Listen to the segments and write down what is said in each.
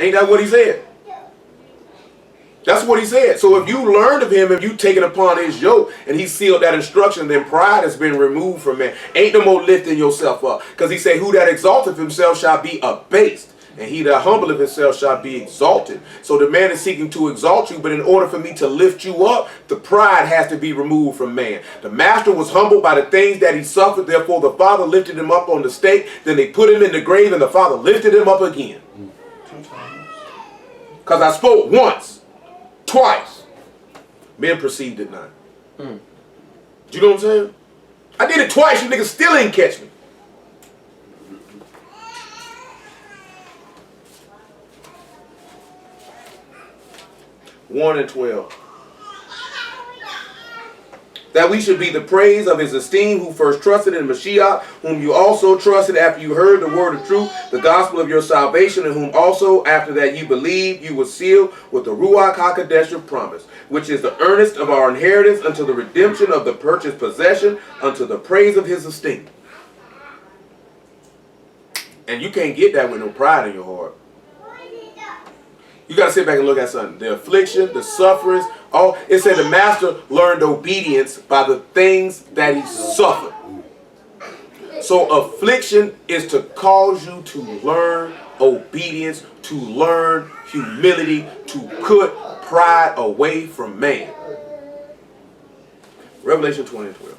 Ain't that what he said? That's what he said. So if you learned of him, if you taken upon his yoke and he sealed that instruction, then pride has been removed from man. Ain't no more lifting yourself up. Because he said, who that exalteth himself shall be abased, and he that humbleth himself shall be exalted. So the man is seeking to exalt you, but in order for me to lift you up, the pride has to be removed from man. The master was humbled by the things that he suffered. Therefore the father lifted him up on the stake. Then they put him in the grave, and the father lifted him up again. Because I spoke once. Twice. Men perceived it not. You know what I'm saying? I did it twice. You niggas still ain't catch me. One and 12. That we should be the praise of his esteem, who first trusted in Mashiach, whom you also trusted after you heard the word of truth, the gospel of your salvation, and whom also after that you believed, you were sealed with the Ruach HaKodesh of promise, which is the earnest of our inheritance unto the redemption of the purchased possession, unto the praise of his esteem. And you can't get that with no pride in your heart. You got to sit back and look at something. The affliction, the sufferings, all. It said the master learned obedience by the things that he suffered. So affliction is to cause you to learn obedience, to learn humility, to put pride away from man. Revelation 20 and 12.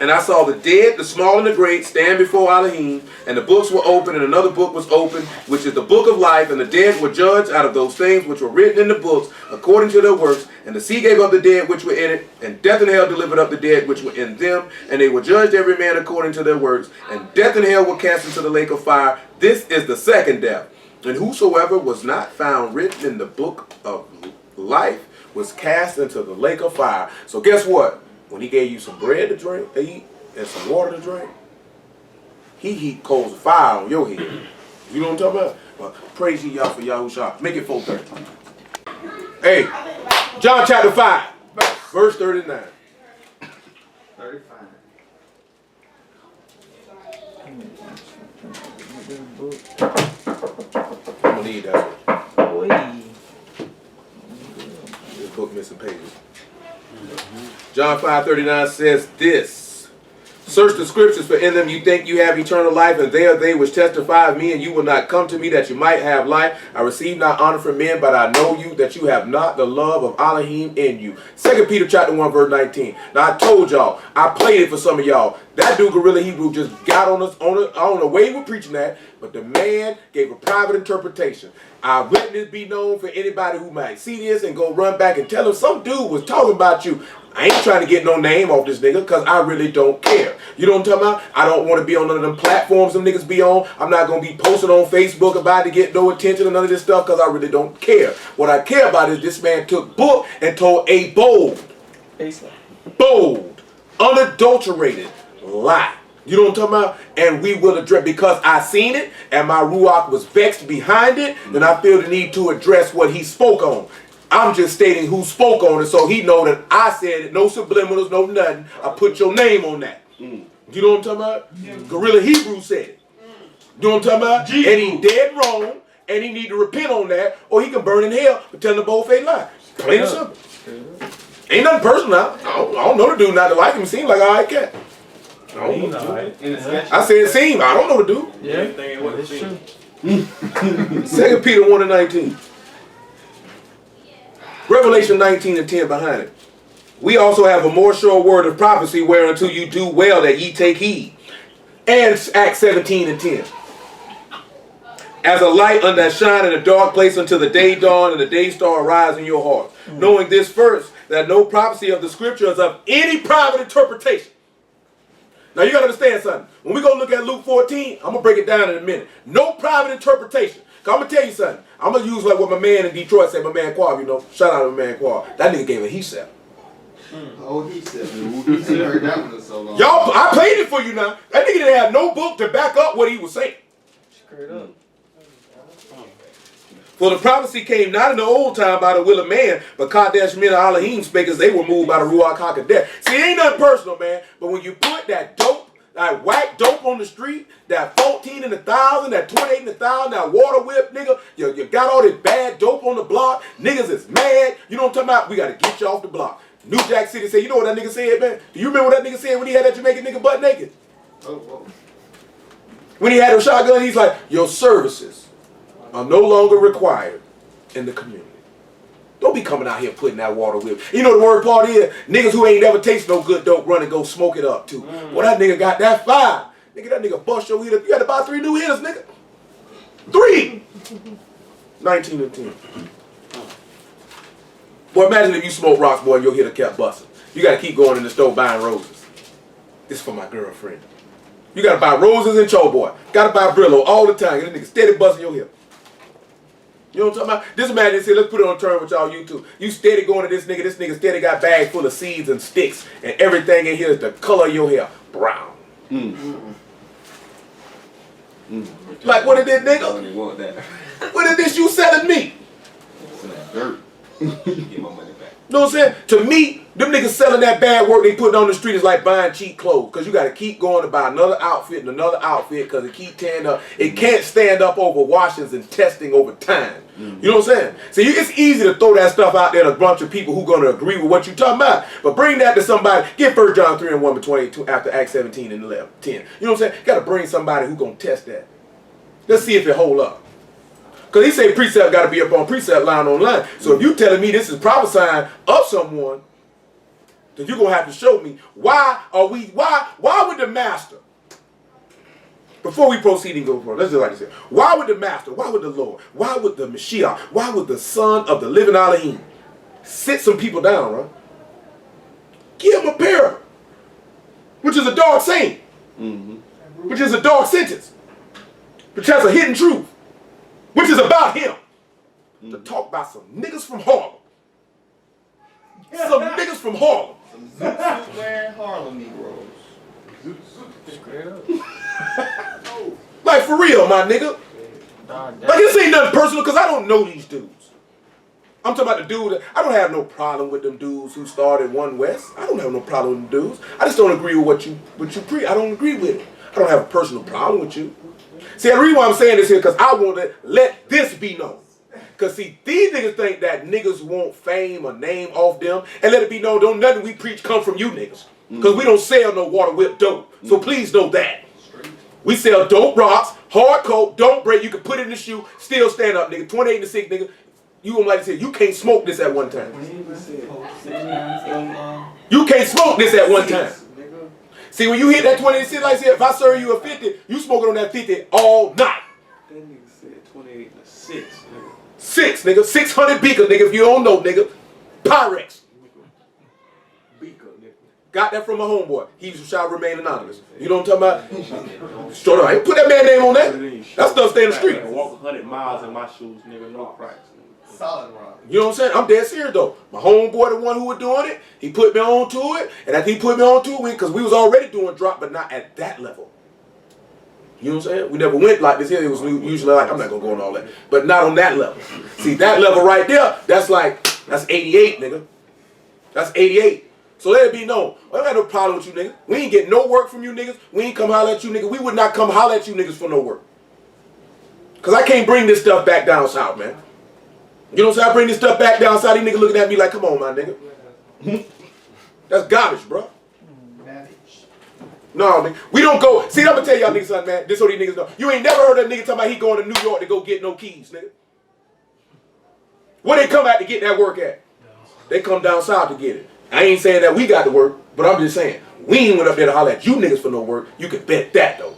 And I saw the dead, the small and the great, stand before Elohim, and the books were open, and another book was opened, which is the book of life, and the dead were judged out of those things which were written in the books, according to their works. And the sea gave up the dead which were in it, and death and hell delivered up the dead which were in them, and they were judged every man according to their works. And death and hell were cast into the lake of fire. This is the second death. And whosoever was not found written in the book of life was cast into the lake of fire. So guess what? When he gave you some bread to drink, to eat, and some water to drink, he heaped coals of fire on your head. You know what I'm talking about? Well, praise ye Yah for Yahushua. Make it 4:30. Hey, John chapter 5, verse 39. 35. I'm going to need that one. This book missing pages. John 5:39 says this: search the scriptures, for in them you think you have eternal life, and they are they which testify of me, and you will not come to me that you might have life. I receive not honor from men, but I know you, that you have not the love of Elohim in you. 2 Peter chapter 1 verse 19. Now I told y'all, I played it for some of y'all. That dude Gorilla Hebrew just got on us on it. I don't know where he was preaching that, but the man gave a private interpretation. I let this be known for anybody who might see this and go run back and tell him some dude was talking about you. I ain't trying to get no name off this nigga because I really don't care. You know what I'm talking about? I don't want to be on none of them platforms them niggas be on. I'm not going to be posting on Facebook about to get no attention or none of this stuff because I really don't care. What I care about is this man took book and told a bold, unadulterated lie. You know what I'm talking about? And we will address, because I seen it and my Ruach was vexed behind it, then I feel the need to address what he spoke on. I'm just stating who spoke on it so he know that I said it. No subliminals, no nothing. I put your name on that. You know what I'm talking about? Yeah. Gorilla Hebrew said it. You know what I'm talking about? And he dead wrong, and he need to repent on that, or he can burn in hell for telling the bold-faced lie. Plain and simple. Ain't nothing personal now. I don't know the dude not to like him. Seems like an alright cat. I don't know the dude. I said it seemed. I don't know the dude. Yeah, it's true. 2 Peter 1 and 19. Revelation 19 and 10 behind it. We also have a more sure word of prophecy, whereunto you do well that ye take heed. And Acts 17 and 10. As a light unto that shine in a dark place until the day dawn and the day star arise in your heart. Knowing this first, that no prophecy of the scripture is of any private interpretation. Now you got to understand something. When we go look at Luke 14, I'm going to break it down in a minute. No private interpretation. Cause I'm going to tell you something. I'm going to use like what my man in Detroit said, my man Quab, you know. Shout out to my man Quab. That nigga gave a he said. Oh, he said. He heard that one so long. Y'all, I played it for you now. That nigga didn't have no book to back up what he was saying. Straight up. For the prophecy came not in the old time by the will of man, but Kadesh men Elohim spake as they were moved by the Ruach HaKodesh. See, it ain't nothing personal, man. But when you put that dope, that whack dope on the street, that 14 in 1,000, that 28 in 1,000, that water whip, nigga. You got all this bad dope on the block. Niggas is mad. You know what I'm talking about? We got to get you off the block. New Jack City said, you know what that nigga said, man? Do you remember what that nigga said when he had that Jamaican nigga butt naked? Oh. When he had a shotgun, he's like, your services are no longer required in the community. Don't be coming out here putting that water whip. You know the word part is, niggas who ain't never tasted no good dope run and go smoke it up too. Well, that nigga got that fire. Nigga, that nigga bust your hitter. You got to buy 3 new hitters, nigga. 3! 19 and 10. Boy, imagine if you smoke rocks, boy, and your hitter kept busting. You got to keep going in the store buying roses. This is for my girlfriend. You got to buy roses and cho boy. Got to buy Brillo all the time. This nigga steady busting your hip. You know what I'm talking about? This man said, let's put it on turn with y'all YouTube. You steady going to this nigga steady got bags full of seeds and sticks, and everything in here is the color of your hair. Brown. Like, what is this, nigga? I don't want that. What is this you selling me? It's that dirt. Get my money back. You know what I'm saying? To me, them niggas selling that bad work they putting on the street is like buying cheap clothes. Because you got to keep going to buy another outfit and another outfit because it keep tearing up. It can't stand up over washings and testing over time. You know what I'm saying? See, it's easy to throw that stuff out there to a bunch of people who going to agree with what you're talking about. But bring that to somebody. Get 1 John 3 and 1 to 22 after Acts 17 and 11, 10. You know what I'm saying? Got to bring somebody who going to test that. Let's see if it hold up. Because he say precept got to be up on precept, line on line. So if you telling me this is prophesying of someone, then you're going to have to show me why would the master, before we proceed and go forward, let's just like I said, why would the master, why would the Lord, why would the Mashiach, why would the son of the living Elohim sit some people down, right? Give them a parable, which is a dark saying, which is a dark sentence, which has a hidden truth, which is about him, to talk about some niggas from Harlem. Some niggas from Harlem. Some zoot wearing Harlem Negroes. Straight up. Like, for real, my nigga. Like, this ain't nothing personal, because I don't know these dudes. I'm talking about the dude. I don't have no problem with them dudes who started One West. I don't have no problem with them dudes. I just don't agree with what you preach. I don't agree with it. I don't have a personal problem with you. See, the reason why I'm saying this here, because I want to let this be known. Because, see, these niggas think that niggas want fame or name off them. And let it be known, don't nothing we preach come from you niggas. Because we don't sell no water whip dope. So please know that. We sell dope rocks, hard coat, don't break. You can put it in the shoe, still stand up, nigga. 28 to 6, nigga. You gonna like to say, you can't smoke this at one time. You can't smoke this at one time. See, when you hit that 28 to 6, like I said, if I serve you a 50, you smoking on that 50 all night. That nigga said 28 to 6, nigga. 6, nigga. 600 beaker, nigga. If you don't know, nigga. Pyrex. Beaker, nigga. Got that from my homeboy. He shall remain anonymous. You know what I'm talking about? Straight up. I ain't put that man name on that. That stuff stay in the street. Walk 100 miles in my shoes, nigga. No cracks. Solid rock. You know what I'm saying? I'm dead serious though. My homeboy, the one who was doing it, he put me on to it. And after he put me on to it, because we was already doing drop, but not at that level. You know what I'm saying? We never went like this here. It was usually like, I'm not going to go on all that. But not on that level. See, that level right there, that's 88, nigga. That's 88. So let it be known. I don't have no problem with you niggas. We ain't get no work from you niggas. We ain't come holler at you niggas. We would not come holler at you niggas for no work. Because I can't bring this stuff back down south, man. You know what I'm saying? I bring this stuff back down south. These niggas looking at me like, come on, my nigga. That's garbage, bro. No, nigga. We don't go. See, I'm going to tell y'all niggas something, man. This is what these niggas know. You ain't never heard that nigga talking about he going to New York to go get no keys, nigga. Where they come out to get that work at? They come down south to get it. I ain't saying that we got the work, but I'm just saying, we ain't went up there to holler at you niggas for no work. You can bet that, though.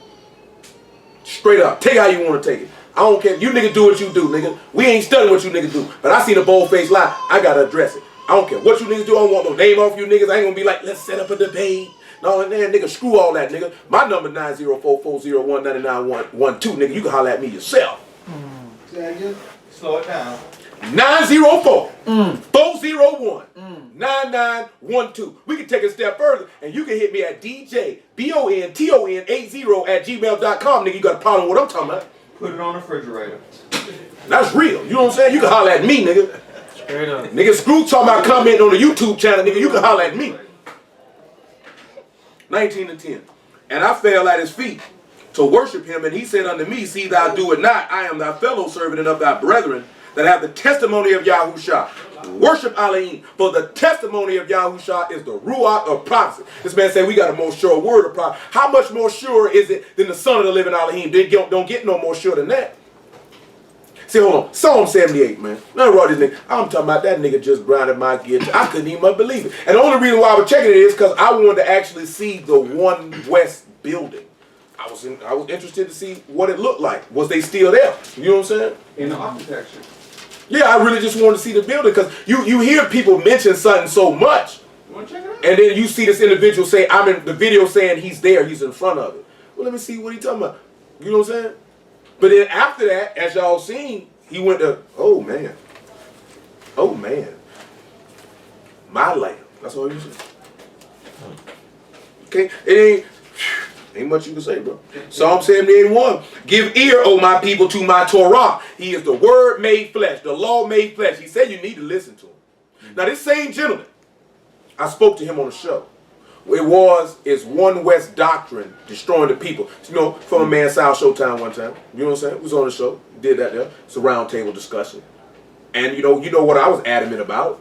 Straight up. Take how you want to take it. I don't care. You niggas do what you do, nigga. We ain't studying what you niggas do. But I seen a bold-faced lie. I got to address it. I don't care what you niggas do. I don't want no name off you niggas. I ain't going to be like, let's set up a debate. No, man, nigga, screw all that, nigga. My number 904-401-9912, nigga. You can holler at me yourself. Say that again? Slow it down. 904-401-9912. We can take a step further, and you can hit me at djbonton80@gmail.com, nigga. You got a problem with what I'm talking about? Put it on the refrigerator. That's real. You know what I'm saying? You can holler at me, nigga. Straight up. Nigga, screw talking about commenting on the YouTube channel, nigga. You can holler at me. 19 and 10. And I fell at his feet to worship him. And he said unto me, see thou do it not. I am thy fellow servant and of thy brethren that have the testimony of Yahushua. Worship Elohim, for the testimony of Yahushua is the ruach of prophecy. This man said we got a more sure word of prophecy. How much more sure is it than the son of the living Elohim? They don't get no more sure than that. See, hold on. Psalm 78, man. Nothing wrong with this nigga. I'm talking about that nigga just grinded my gear. I couldn't even believe it. And the only reason why I was checking it is because I wanted to actually see the One West building. I was interested to see what it looked like. Was they still there? You know what I'm saying? In the architecture. Yeah, I really just wanted to see the building because you hear people mention something so much. You want to check it out? And then you see this individual say, I'm in the video saying he's there, he's in front of it. Well, let me see what he's talking about. You know what I'm saying? But then after that, as y'all seen, he went to, oh man, my lamb. That's all you said. Okay, it ain't much you can say, bro. Psalm 78:1. Give ear, O my people, to my Torah. He is the word made flesh, the law made flesh. He said you need to listen to him. Now this same gentleman, I spoke to him on the show. It's One West doctrine destroying the people. You know, from a man South Showtime one time. You know what I'm saying? It was on the show. Did that there. It's a round table discussion. And you know what I was adamant about?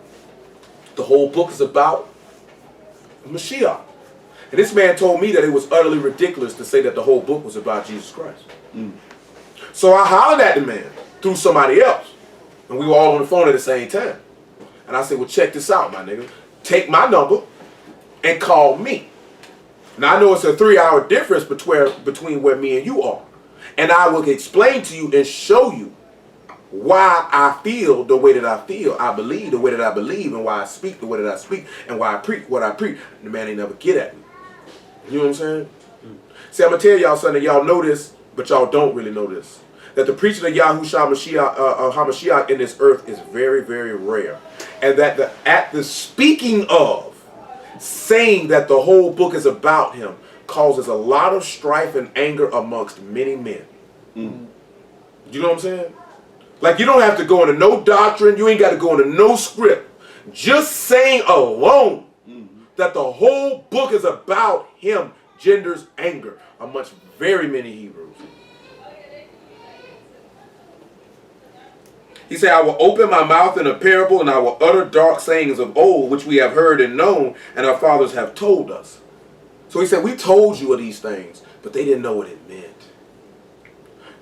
The whole book is about Mashiach. And this man told me that it was utterly ridiculous to say that the whole book was about Jesus Christ. So I hollered at the man through somebody else. And we were all on the phone at the same time. And I said, well, check this out, my nigga. Take my number and call me. Now I know it's a 3-hour difference between where me and you are. And I will explain to you and show you why I feel the way that I feel. I believe the way that I believe, and why I speak the way that I speak, and why I preach what I preach. The man ain't never get at me. You know what I'm saying? See, I'm going to tell y'all something. Y'all know this, but y'all don't really know this. That the preaching of Yahushua HaMashiach in this earth is very, very rare. And that at the speaking of saying that the whole book is about him causes a lot of strife and anger amongst many men. You know what I'm saying? Like, you don't have to go into no doctrine. You ain't got to go into no script. Just saying alone that the whole book is about him genders anger amongst very many Hebrews. He said, I will open my mouth in a parable, and I will utter dark sayings of old, which we have heard and known, and our fathers have told us. So he said, we told you of these things, but they didn't know what it meant.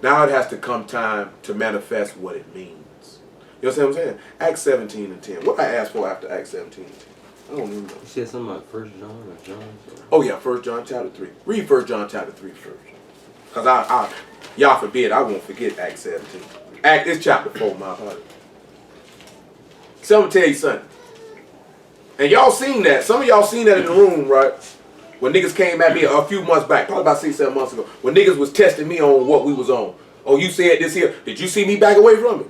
Now it has to come time to manifest what it means. You know what I'm saying? Acts 17:10. What I asked for after Acts 17:10? I don't even know. You said something about 1 John or John? Oh yeah, 1 John chapter 3. Read 1 John chapter 3 first. Because y'all forbid, I won't forget Acts 17. It's chapter 4, my apologies. So I'm going to tell you something. And y'all seen that. Some of y'all seen that in the room, right? When niggas came at me a few months back, probably about 6-7 months ago, when niggas was testing me on what we was on. Oh, you said this here. Did you see me back away from it?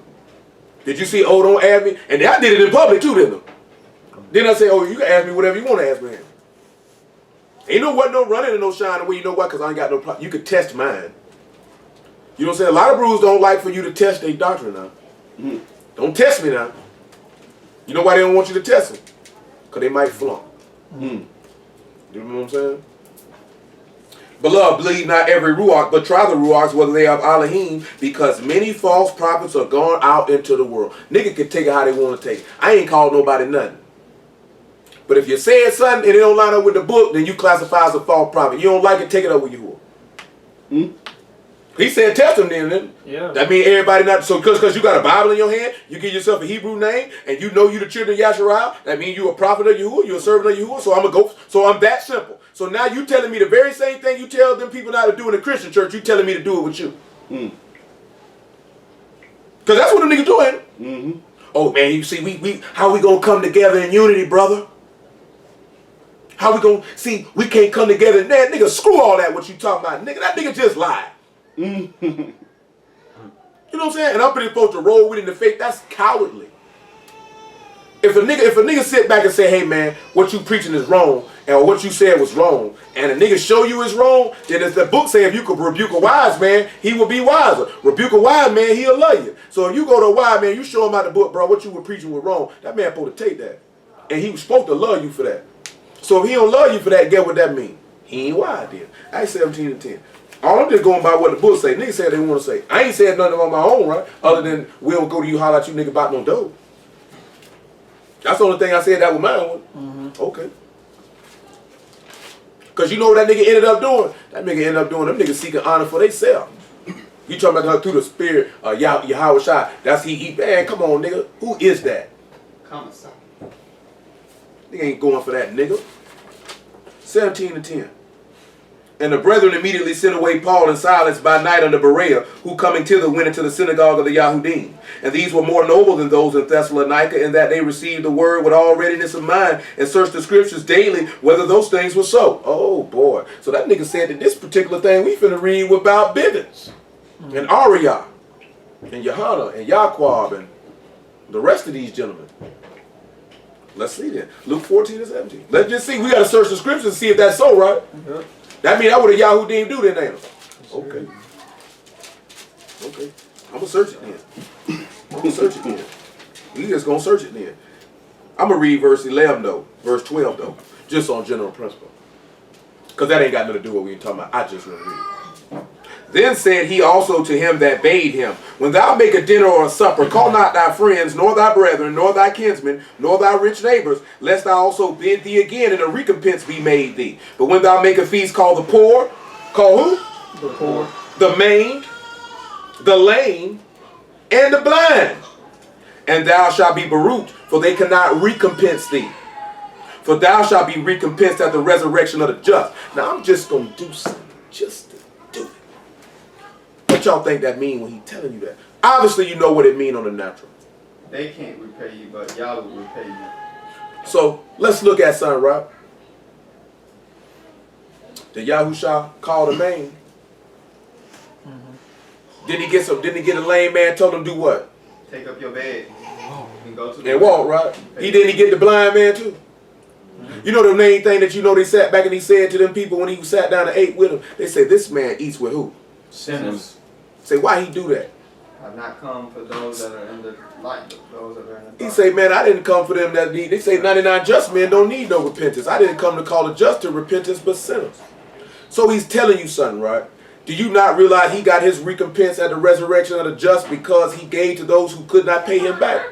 Did you see, oh, don't ask me? And I did it in public too, didn't I? Then I say, oh, you can ask me whatever you want to ask me. Ain't no running and no shining away. You know why? Because I ain't got no problem. You could test mine. You know what I'm saying? A lot of brews don't like for you to test their doctrine now. Don't test me now. You know why they don't want you to test them? Because they might flunk. You know what I'm saying? Beloved, believe not every ruach, but try the ruachs whether they are Elohim, because many false prophets are gone out into the world. Nigga can take it how they want to take it. I ain't called nobody nothing. But if you're saying something and it don't line up with the book, then you classify as a false prophet. You don't like it, take it up with you. He said test them then. Yeah. That means everybody not, so because you got a Bible in your hand, you give yourself a Hebrew name, and you know you the children of Yasharal, that means you a prophet of Yahuwah, you a servant of Yahuwah, so I'm that simple. So now you telling me the very same thing you tell them people not to do in the Christian church, you telling me to do it with you. Because that's what the niggas doing. Oh man, you see, we how we gonna come together in unity, brother? How we gonna, see, we can't come together. Man, nigga, screw all that what you talking about. Nigga, that nigga just lied. You know what I'm saying? And I'm pretty supposed to roll with it in the face. That's cowardly. If a nigga sit back and say, hey man, what you preaching is wrong, or what you said was wrong, and a nigga show you is wrong, then as the book say, if you could rebuke a wise man, he will be wiser. Rebuke a wise man, he'll love you. So if you go to a wise man, you show him out the book, bro, what you were preaching was wrong, that man supposed to take that. And he was supposed to love you for that. So if he don't love you for that, get what that means. He ain't wide then. I ain't 17 and 10. All I'm just going by what the book say. Niggas say they want to say. I ain't said nothing on my own, right? Other than we don't go to you holler at you nigga about no dough. That's the only thing I said that was mine with. Okay. Because you know what that nigga ended up doing? That nigga ended up doing, them niggas seeking honor for themselves. You talking about her through the spirit, Yahweh Shai. That's he. Man, come on, nigga. Who is that? Commissar. Nigga ain't going for that, nigga. 17 and 10. And the brethren immediately sent away Paul and Silas by night unto Berea, who coming thither went into the synagogue of the Yahudim. And these were more noble than those in Thessalonica, in that they received the word with all readiness of mind, and searched the scriptures daily whether those things were so. Oh boy. So that nigga said that this particular thing we finna read about Bivens, and Ariah, and Johanna, and Yaquab, and the rest of these gentlemen. Let's see then. Luke 14 and 17. Let's just see. We gotta search the scriptures and see if that's so, right? Yep. That mean that what a Yahudim do then, ain't it? Okay. Okay. I'm gonna search it then. I'm gonna search it then. We just gonna search it then. I'm gonna read verse 11 though, verse 12 though, just on general principle. Because that ain't got nothing to do with what we talking about. I just want to read it. Then said he also to him that bade him, when thou make a dinner or a supper, call not thy friends, nor thy brethren, nor thy kinsmen, nor thy rich neighbors, lest thou also bid thee again, and a recompense be made thee. But when thou make a feast, call the poor, call who? The poor. The maimed, the lame, and the blind. And thou shalt be baruched, for they cannot recompense thee. For thou shalt be recompensed at the resurrection of the just. Now I'm just going to do something just to do it. What y'all think that mean when he telling you that? Obviously you know what it mean on the natural. They can't repay you, but y'all will repay you. So let's look at something, right? Did Yahusha call the man? Didn't he get a lame man, told him do what? Take up your bed and go to the And walk, right? He get the blind man too. You know the main thing that you know they sat back and he said to them people when he sat down and ate with them, they say this man eats with who? Sinners. Say why he do that? I've not come for those that are in the light, but those that are in the dark. He say, man, I didn't come for them that need. They say 99 just men don't need no repentance. I didn't come to call the just to repentance, but sinners. So he's telling you something, right? Do you not realize he got his recompense at the resurrection of the just because he gave to those who could not pay him back?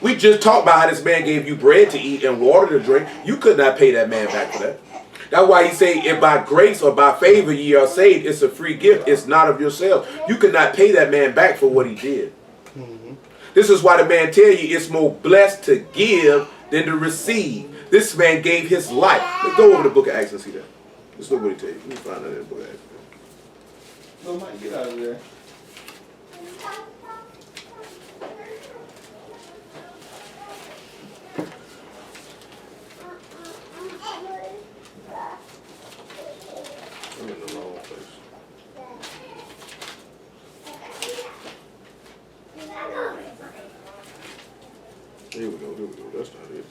We just talked about how this man gave you bread to eat and water to drink. You could not pay that man back for that. That's why he say, if by grace or by favor ye are saved, it's a free gift. It's not of yourself. You could not pay that man back for what he did. This is why the man tell you it's more blessed to give than to receive. This man gave his life. Let's go over the book of Acts and see that. Let's look what he tell you. Let me find that in the book of Acts. So Mike, get out of there. I'm in the wrong place. Here we go. That's not it.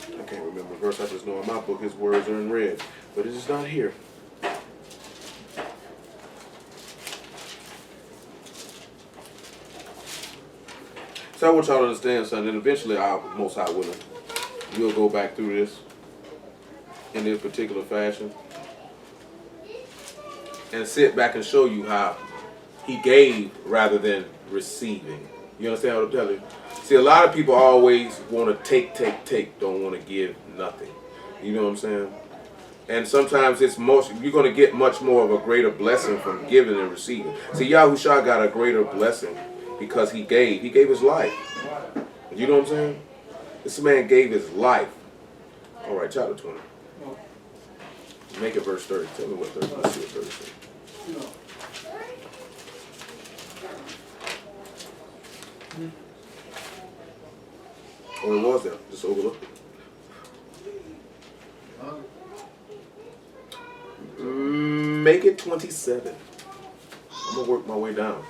I can't remember the verse. I just know in my book his words are in red. But it is not here. So I want y'all to understand something, and eventually I'll most high willing, we'll go back through this in this particular fashion and sit back and show you how he gave rather than receiving. You understand what I'm telling you? See, a lot of people always want to take, don't want to give nothing. You know what I'm saying? And sometimes it's you're going to get much more of a greater blessing from giving and receiving. See, Yahushua got a greater blessing because he gave his life. You know what I'm saying? This man gave his life. All right, chapter 20. Make it verse 30. Tell me what 30. Let's see what 30 says. Oh, it was there. Just overlooked it. Make it 27. I'm going to work my way down.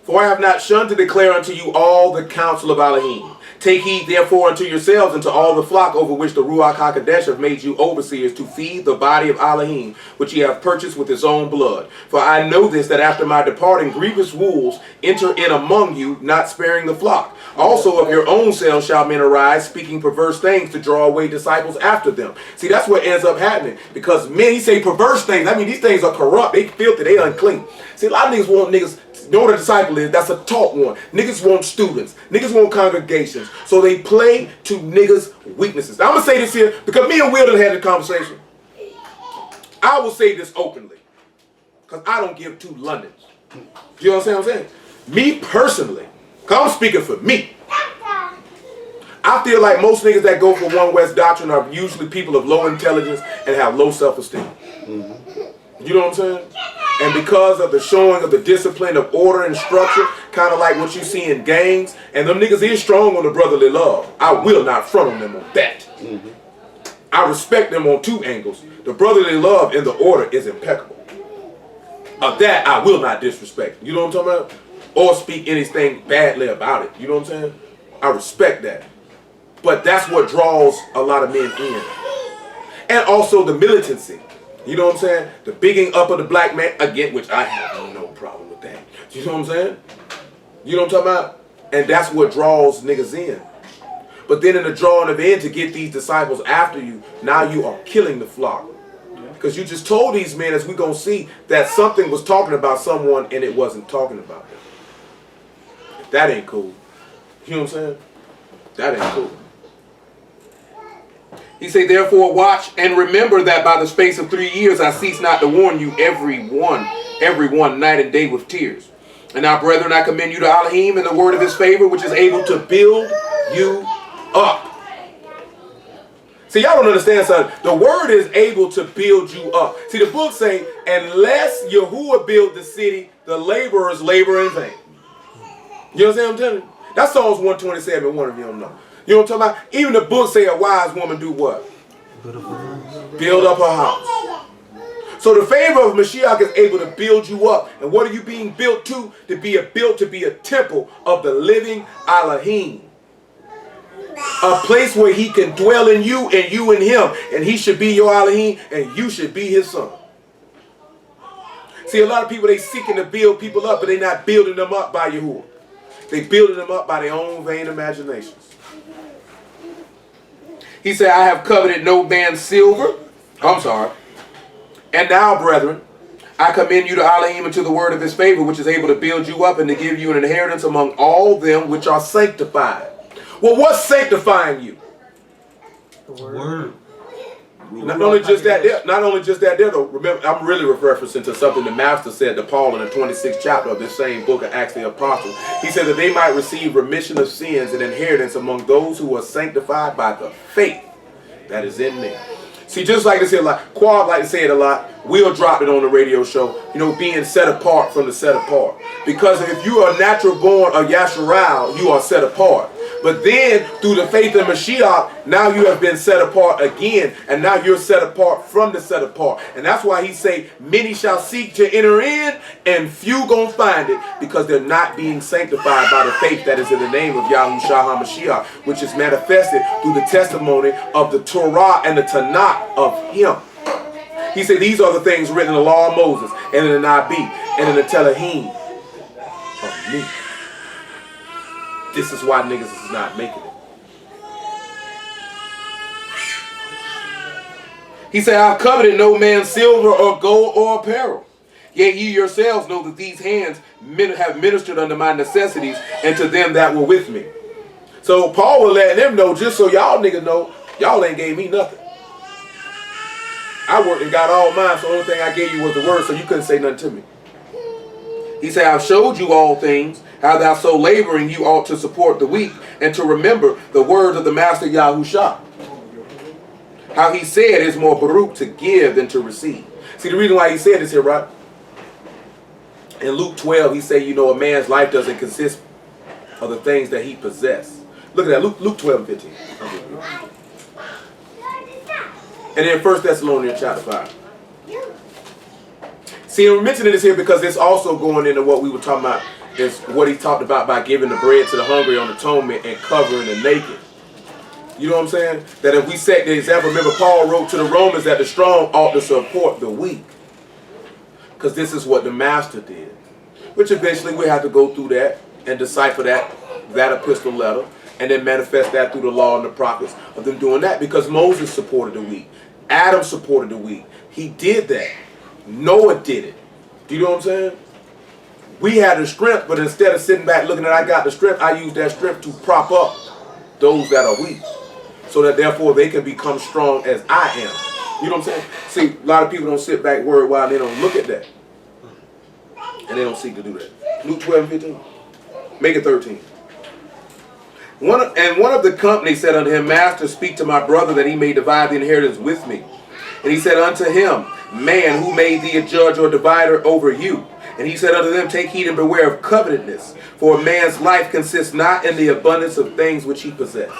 For I have not shunned to declare unto you all the counsel of Elohim. Take heed therefore unto yourselves and to all the flock over which the Ruach HaKodesh have made you overseers to feed the body of Elohim, which ye have purchased with his own blood. For I know this, that after my departing grievous wolves enter in among you, not sparing the flock. Also of your own selves shall men arise, speaking perverse things to draw away disciples after them. See, that's what ends up happening. Because men, he say perverse things. I mean, these things are corrupt. They filthy. They unclean. See, a lot of niggas want niggas. You know what a disciple is? That's a taught one. Niggas want students. Niggas want congregations. So they play to niggas' weaknesses. Now, I'm going to say this here because me and Will done had the conversation. I will say this openly because I don't give two Londons. You understand what I'm saying? Me personally, because I'm speaking for me, I feel like most niggas that go for One West doctrine are usually people of low intelligence and have low self-esteem. You know what I'm saying? And because of the showing of the discipline of order and structure, kind of like what you see in gangs, and them niggas is strong on the brotherly love. I will not front on them on that. I respect them on two angles. The brotherly love and the order is impeccable. Of that, I will not disrespect. You know what I'm talking about? Or speak anything badly about it. You know what I'm saying? I respect that. But that's what draws a lot of men in. And also the militancy. You know what I'm saying? The bigging up of the black man, again, which I have no problem with that. You know what I'm saying? You know what I'm talking about? And that's what draws niggas in. But then in the drawing of in to get these disciples after you, now you are killing the flock. Because you just told these men, as we're going to see, that something was talking about someone and it wasn't talking about them. That ain't cool. You know what I'm saying? That ain't cool. He said, therefore watch and remember that by the space of 3 years I cease not to warn you every one night and day with tears. And now, brethren, I commend you to Elohim in the word of his favor, which is able to build you up. See, y'all don't understand something. The word is able to build you up. See, the book say, unless Yahuwah build the city, the laborers labor in vain. You understand what I'm telling you? That's Psalms 127, one of you don't know. You know what I'm talking about? Even the book say a wise woman do what? Build up her house. So the favor of Mashiach is able to build you up. And what are you being built to? To be a temple of the living Elohim. A place where he can dwell in you and you in him. And he should be your Elohim and you should be his son. See, a lot of people, they seeking to build people up, but they're not building them up by Yahuwah. They building them up by their own vain imaginations. He said, I have coveted no man's silver. And now, brethren, I commend you to Elohim and to the word of his favor, which is able to build you up and to give you an inheritance among all them which are sanctified. Well, what's sanctifying you? The word. Not only just that there, though. Remember, I'm really referencing to something the Master said to Paul in the 26th chapter of this same book of Acts of the Apostles. He said that they might receive remission of sins and inheritance among those who are sanctified by the faith that is in them. See, just like they say a lot, Quad like to say it a lot, Will dropped it on the radio show, you know, being set apart from the set apart. Because if you are natural born of Yasharal, you are set apart. But then, through the faith of Mashiach, now you have been set apart again. And now you're set apart from the set apart. And that's why he say, many shall seek to enter in, and few gonna find it, because they're not being sanctified by the faith that is in the name of Yahushua HaMashiach, which is manifested through the testimony of the Torah and the Tanakh of him. He said, these are the things written in the law of Moses, and in the Nabi, and in the Telahim of me. This is why niggas is not making it. He said, I've coveted no man's silver or gold or apparel. Yet ye yourselves know that these hands have ministered unto my necessities and to them that were with me. So Paul was letting them know, just so y'all niggas know, y'all ain't gave me nothing. I worked and got all mine, so the only thing I gave you was the word, so you couldn't say nothing to me. He said, I've showed you all things, how thou so laboring you ought to support the weak, and to remember the words of the Master Yahushua. How he said it's more Baruch to give than to receive. See, the reason why he said this here, right? In Luke 12, he said, you know, a man's life doesn't consist of the things that he possesses. Look at that, Luke 12 and 15. And then 1 Thessalonians chapter 5. See, I'm mentioning this here because it's also going into what we were talking about is what he talked about by giving the bread to the hungry on atonement and covering the naked. You know what I'm saying? That if we set the example, remember Paul wrote to the Romans that the strong ought to support the weak. Because this is what the master did. Which eventually we have to go through that and decipher that epistle letter and then manifest that through the law and the prophets of them doing that. Because Moses supported the weak. Adam supported the weak. He did that. Noah did it. Do you know what I'm saying? We had the strength, but instead of sitting back looking at I got the strength, I use that strength to prop up those that are weak. So that therefore they can become strong as I am. You know what I'm saying? See, a lot of people don't sit back worried while they don't look at that. And they don't seek to do that. Luke 12:15. Make it 13. One of the company said unto him, Master, speak to my brother that he may divide the inheritance with me. And he said unto him, Man, who made thee a judge or divider over you? And he said unto them, Take heed and beware of covetousness, for a man's life consists not in the abundance of things which he possesses.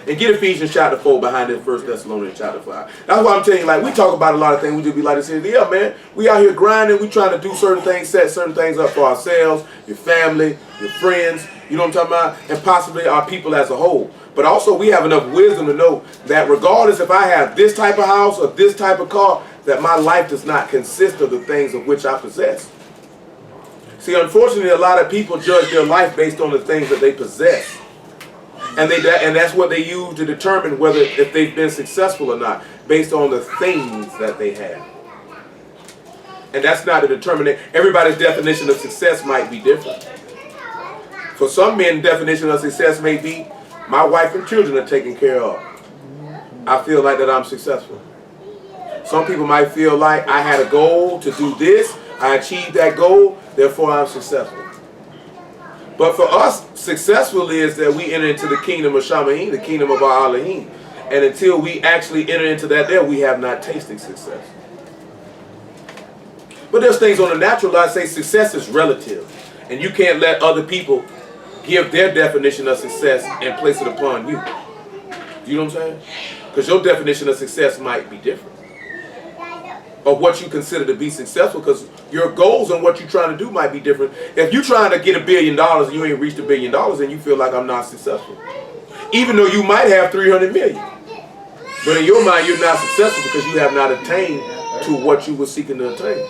And get Ephesians chapter 4 behind it, 1 Thessalonians chapter 5. That's why I'm telling you, like, we talk about a lot of things. We just be like this here. Yeah, man, we out here grinding. We trying to do certain things, set certain things up for ourselves, your family, your friends, you know what I'm talking about? And possibly our people as a whole. But also we have enough wisdom to know that regardless if I have this type of house or this type of car, that my life does not consist of the things of which I possess. See, unfortunately, a lot of people judge their life based on the things that they possess. And that's what they use to determine whether if they've been successful or not, based on the things that they have. And that's not a determinant. Everybody's definition of success might be different. For some men, definition of success may be, my wife and children are taken care of. I feel like that I'm successful. Some people might feel like I had a goal to do this, I achieved that goal, therefore I'm successful. But for us, successful is that we enter into the kingdom of Shamahin, the kingdom of our Elohim. And until we actually enter into that there, we have not tasted success. But there's things on the natural level. I say success is relative. And you can't let other people give their definition of success and place it upon you. You know what I'm saying? Because your definition of success might be different. Of what you consider to be successful, because your goals and what you're trying to do might be different. If you're trying to get $1 billion and you ain't reached $1 billion, then you feel like I'm not successful. Even though you might have 300 million. But in your mind, you're not successful because you have not attained to what you were seeking to attain.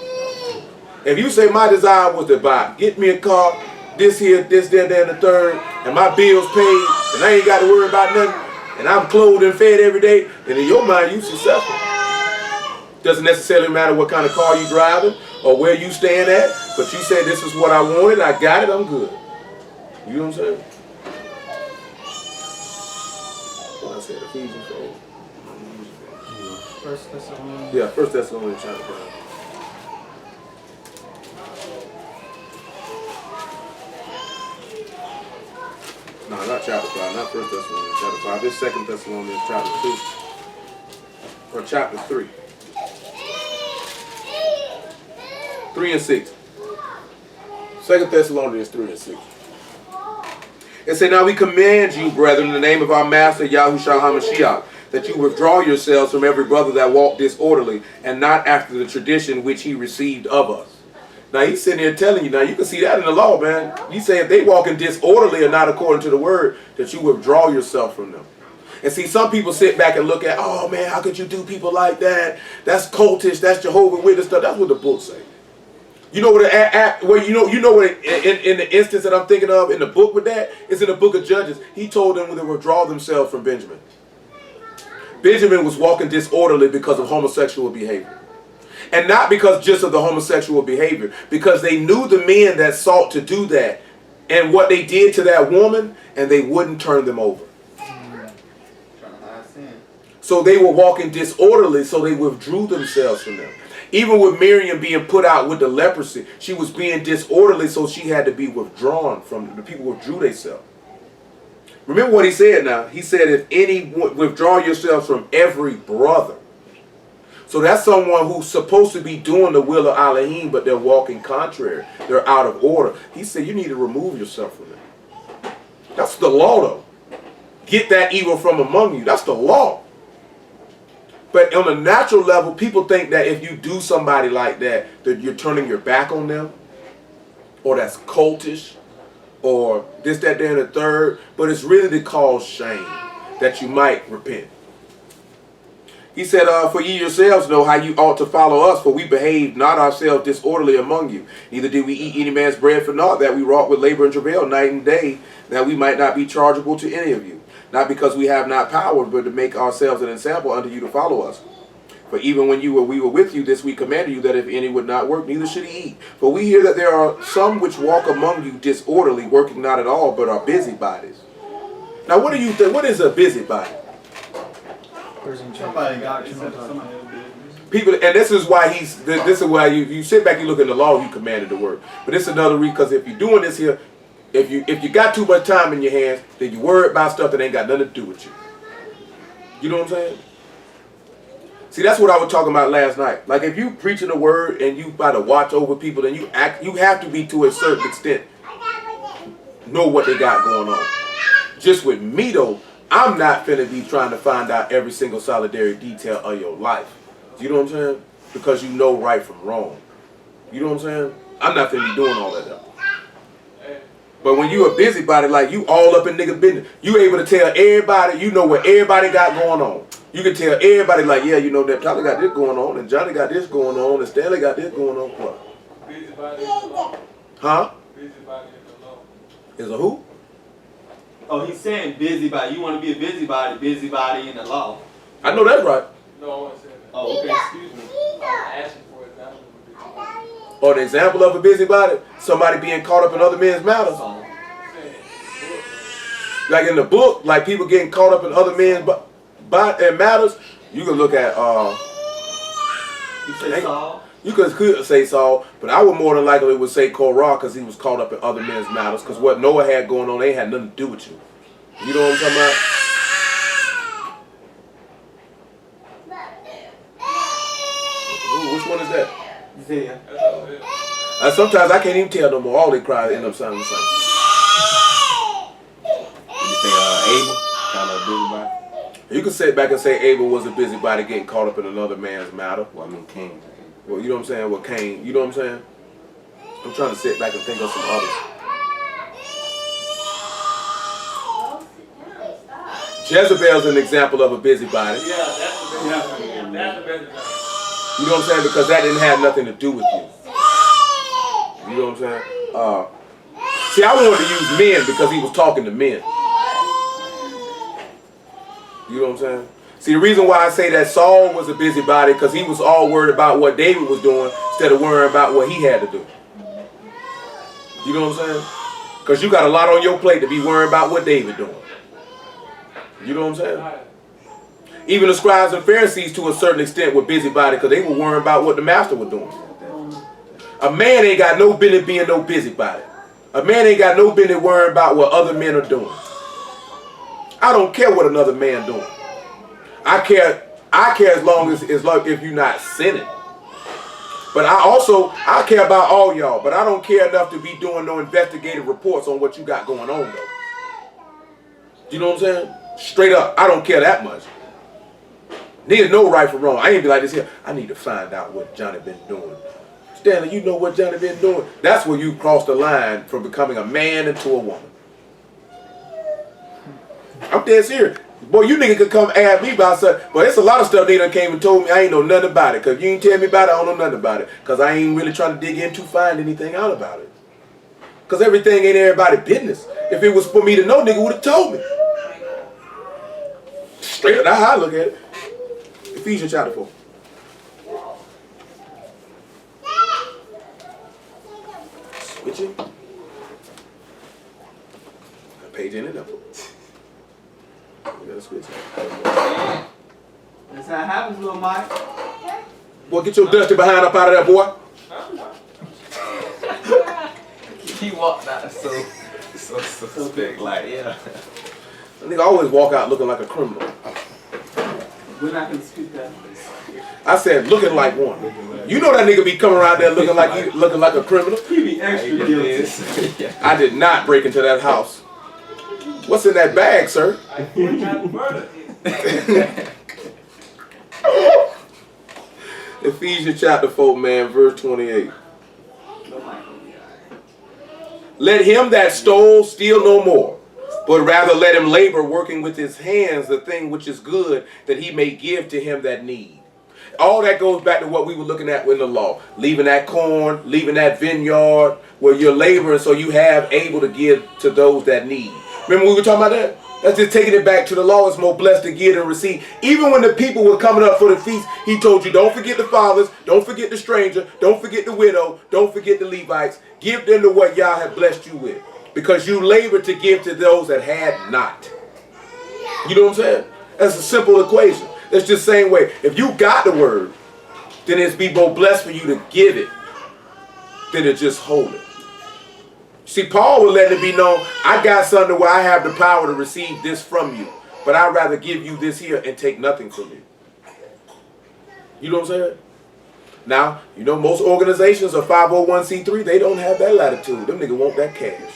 If you say my desire was to get me a car, this here, this, there, and the third, and my bills paid, and I ain't got to worry about nothing, and I'm clothed and fed every day, then in your mind, you successful. Doesn't necessarily matter what kind of car you driving or where you staying at, but you say this is what I wanted, I got it, I'm good. You know what I'm saying? What I said, Ephesians 4. 1 Thessalonians. Yeah, 1 Thessalonians chapter 5. No, not chapter 5, not 1 Thessalonians chapter 5. It's 2 Thessalonians chapter 2. Or chapter 3. 3 and 6. 2 Thessalonians 3 and 6. It said, Now we command you, brethren, in the name of our Master Yahushua HaMashiach, that you withdraw yourselves from every brother that walk disorderly, and not after the tradition which he received of us. Now he's sitting here telling you, now you can see that in the law, man. You say if they walking disorderly or not according to the word, that you withdraw yourself from them. And see, some people sit back and look at, oh man, how could you do people like that? That's cultish, that's Jehovah's Witness stuff. That's what the book say. You know what? You know what? In the instance that I'm thinking of in the book with that, it's in the book of Judges. He told them to withdraw themselves from Benjamin. Benjamin was walking disorderly because of homosexual behavior, and not because just of the homosexual behavior, because they knew the men that sought to do that and what they did to that woman, and they wouldn't turn them over. So they were walking disorderly, so they withdrew themselves from them. Even with Miriam being put out with the leprosy, she was being disorderly, so she had to be withdrawn from them. The people withdrew themselves. Remember what he said now. He said, if any withdraw yourselves from every brother. So that's someone who's supposed to be doing the will of Elohim, but they're walking contrary. They're out of order. He said, you need to remove yourself from them. That's the law, though. Get that evil from among you. That's the law. But on a natural level, people think that if you do somebody like that, that you're turning your back on them, or that's cultish, or this, that, there, and the third, but it's really to cause shame, that you might repent. He said, for ye yourselves know how you ought to follow us, for we behaved not ourselves disorderly among you. Neither did we eat any man's bread for naught, that we wrought with labor and travail night and day, that we might not be chargeable to any of you. Not because we have not power, but to make ourselves an example unto you to follow us. For even when we were with you, this we commanded you, that if any would not work, neither should he eat. For we hear that there are some which walk among you disorderly, working not at all, but are busybodies. Now what do you think? What is a busybody? Somebody got People, and this is why this is why you sit back, you look at the law, you commanded the word. But this is another reason, because if you're doing this here, if you got too much time in your hands, then you worry about stuff that ain't got nothing to do with you. You know what I'm saying? See, that's what I was talking about last night. Like if you preaching the word and you about to watch over people, then you have to be, to a certain extent, know what they got going on. Just with me though, I'm not finna be trying to find out every single solitary detail of your life. You know what I'm saying? Because you know right from wrong. You know what I'm saying? I'm not finna be doing all that. But when you a busybody, like you all up in nigga business, you able to tell everybody, you know what everybody got going on. You can tell everybody like, yeah, you know that Tyler got this going on, and Johnny got this going on, and Stanley got this going on. What? Busybody is the law. Huh? Busybody is the law. Is a who? Oh, he's saying busybody. You want to be a busybody in the law. I know that's right. No, I wasn't saying that. Oh, okay, excuse me. I'm asking for an example of a busybody. Or the example of a busybody, somebody being caught up in other men's matters. Like in the book, like people getting caught up in other men's matters. You can look at You say Saul? you could say Saul, but I would more than likely would say Korah, because he was caught up in other men's matters, because what Noah had going on, they had nothing to do with you. You know what I'm talking about? Ooh, which one is that? Yeah. Sometimes I can't even tell no more. All they cry end up sounding the same. You say Abel, kind of busybody. You can sit back and say Abel was a busybody getting caught up in another man's matter. Well, I mean Cain. Well, you know what I'm saying? Well, Cain, you know what I'm saying? I'm trying to sit back and think of some others. Jezebel's an example of a busybody. Yeah, that's the busybody. That's the busybody. You know what I'm saying? Because that didn't have nothing to do with you. You know what I'm saying? See, I wanted to use men because he was talking to men. You know what I'm saying? See, the reason why I say that Saul was a busybody, because he was all worried about what David was doing instead of worrying about what he had to do. You know what I'm saying? Because you got a lot on your plate to be worrying about what David doing. You know what I'm saying? Even the scribes and Pharisees, to a certain extent, were busybody because they were worrying about what the master was doing. A man ain't got no business being no busybody. A man ain't got no business worrying about what other men are doing. I don't care what another man doing. I care as long as if you're not sinning. But I care about all y'all, but I don't care enough to be doing no investigative reports on what you got going on though. You know what I'm saying? Straight up, I don't care that much. Neither know right from wrong. I ain't be like this here. I need to find out what Johnny been doing. Stanley, you know what Johnny been doing? That's where you cross the line from becoming a man into a woman. I'm dead serious. Boy, you nigga could come ask me about something. But it's a lot of stuff they done came and told me I ain't know nothing about it. Because you ain't tell me about it, I don't know nothing about it. Because I ain't really trying to dig in to find anything out about it. Because everything ain't everybody's business. If it was for me to know, nigga would have told me. Straight up, that's how I look at it. Ephesians chapter 4. Switching. Page in it up. We gotta switch it. That's how it happens, little Mike. Boy, get your dusty behind up out of there, boy. He walked out so suspect, like, yeah. That nigga always walk out looking like a criminal. We're not gonna speak that. I said looking like one. You know that nigga be coming around there looking like a criminal. He be extra guilty. I did not break into that house. What's in that bag, sir? Ephesians chapter 4, man, verse 28. Let him that stole steal no more, but rather let him labor, working with his hands the thing which is good, that he may give to him that need. All that goes back to what we were looking at in the law. Leaving that corn, leaving that vineyard where you're laboring so you have able to give to those that need. Remember we were talking about that? That's just taking it back to the law. It's more blessed to give and receive. Even when the people were coming up for the feast, he told you, don't forget the fathers, don't forget the stranger, don't forget the widow, don't forget the Levites. Give them to what Yah had blessed you with. Because you labored to give to those that had not. You know what I'm saying? That's a simple equation. It's just the same way. If you got the word, then it's be more blessed for you to give it than to just hold it. See, Paul was letting it be known, I got something where I have the power to receive this from you, but I'd rather give you this here and take nothing from you. You know what I'm saying? Now, you know, most organizations are 501c3, they don't have that latitude. Them niggas want that cash.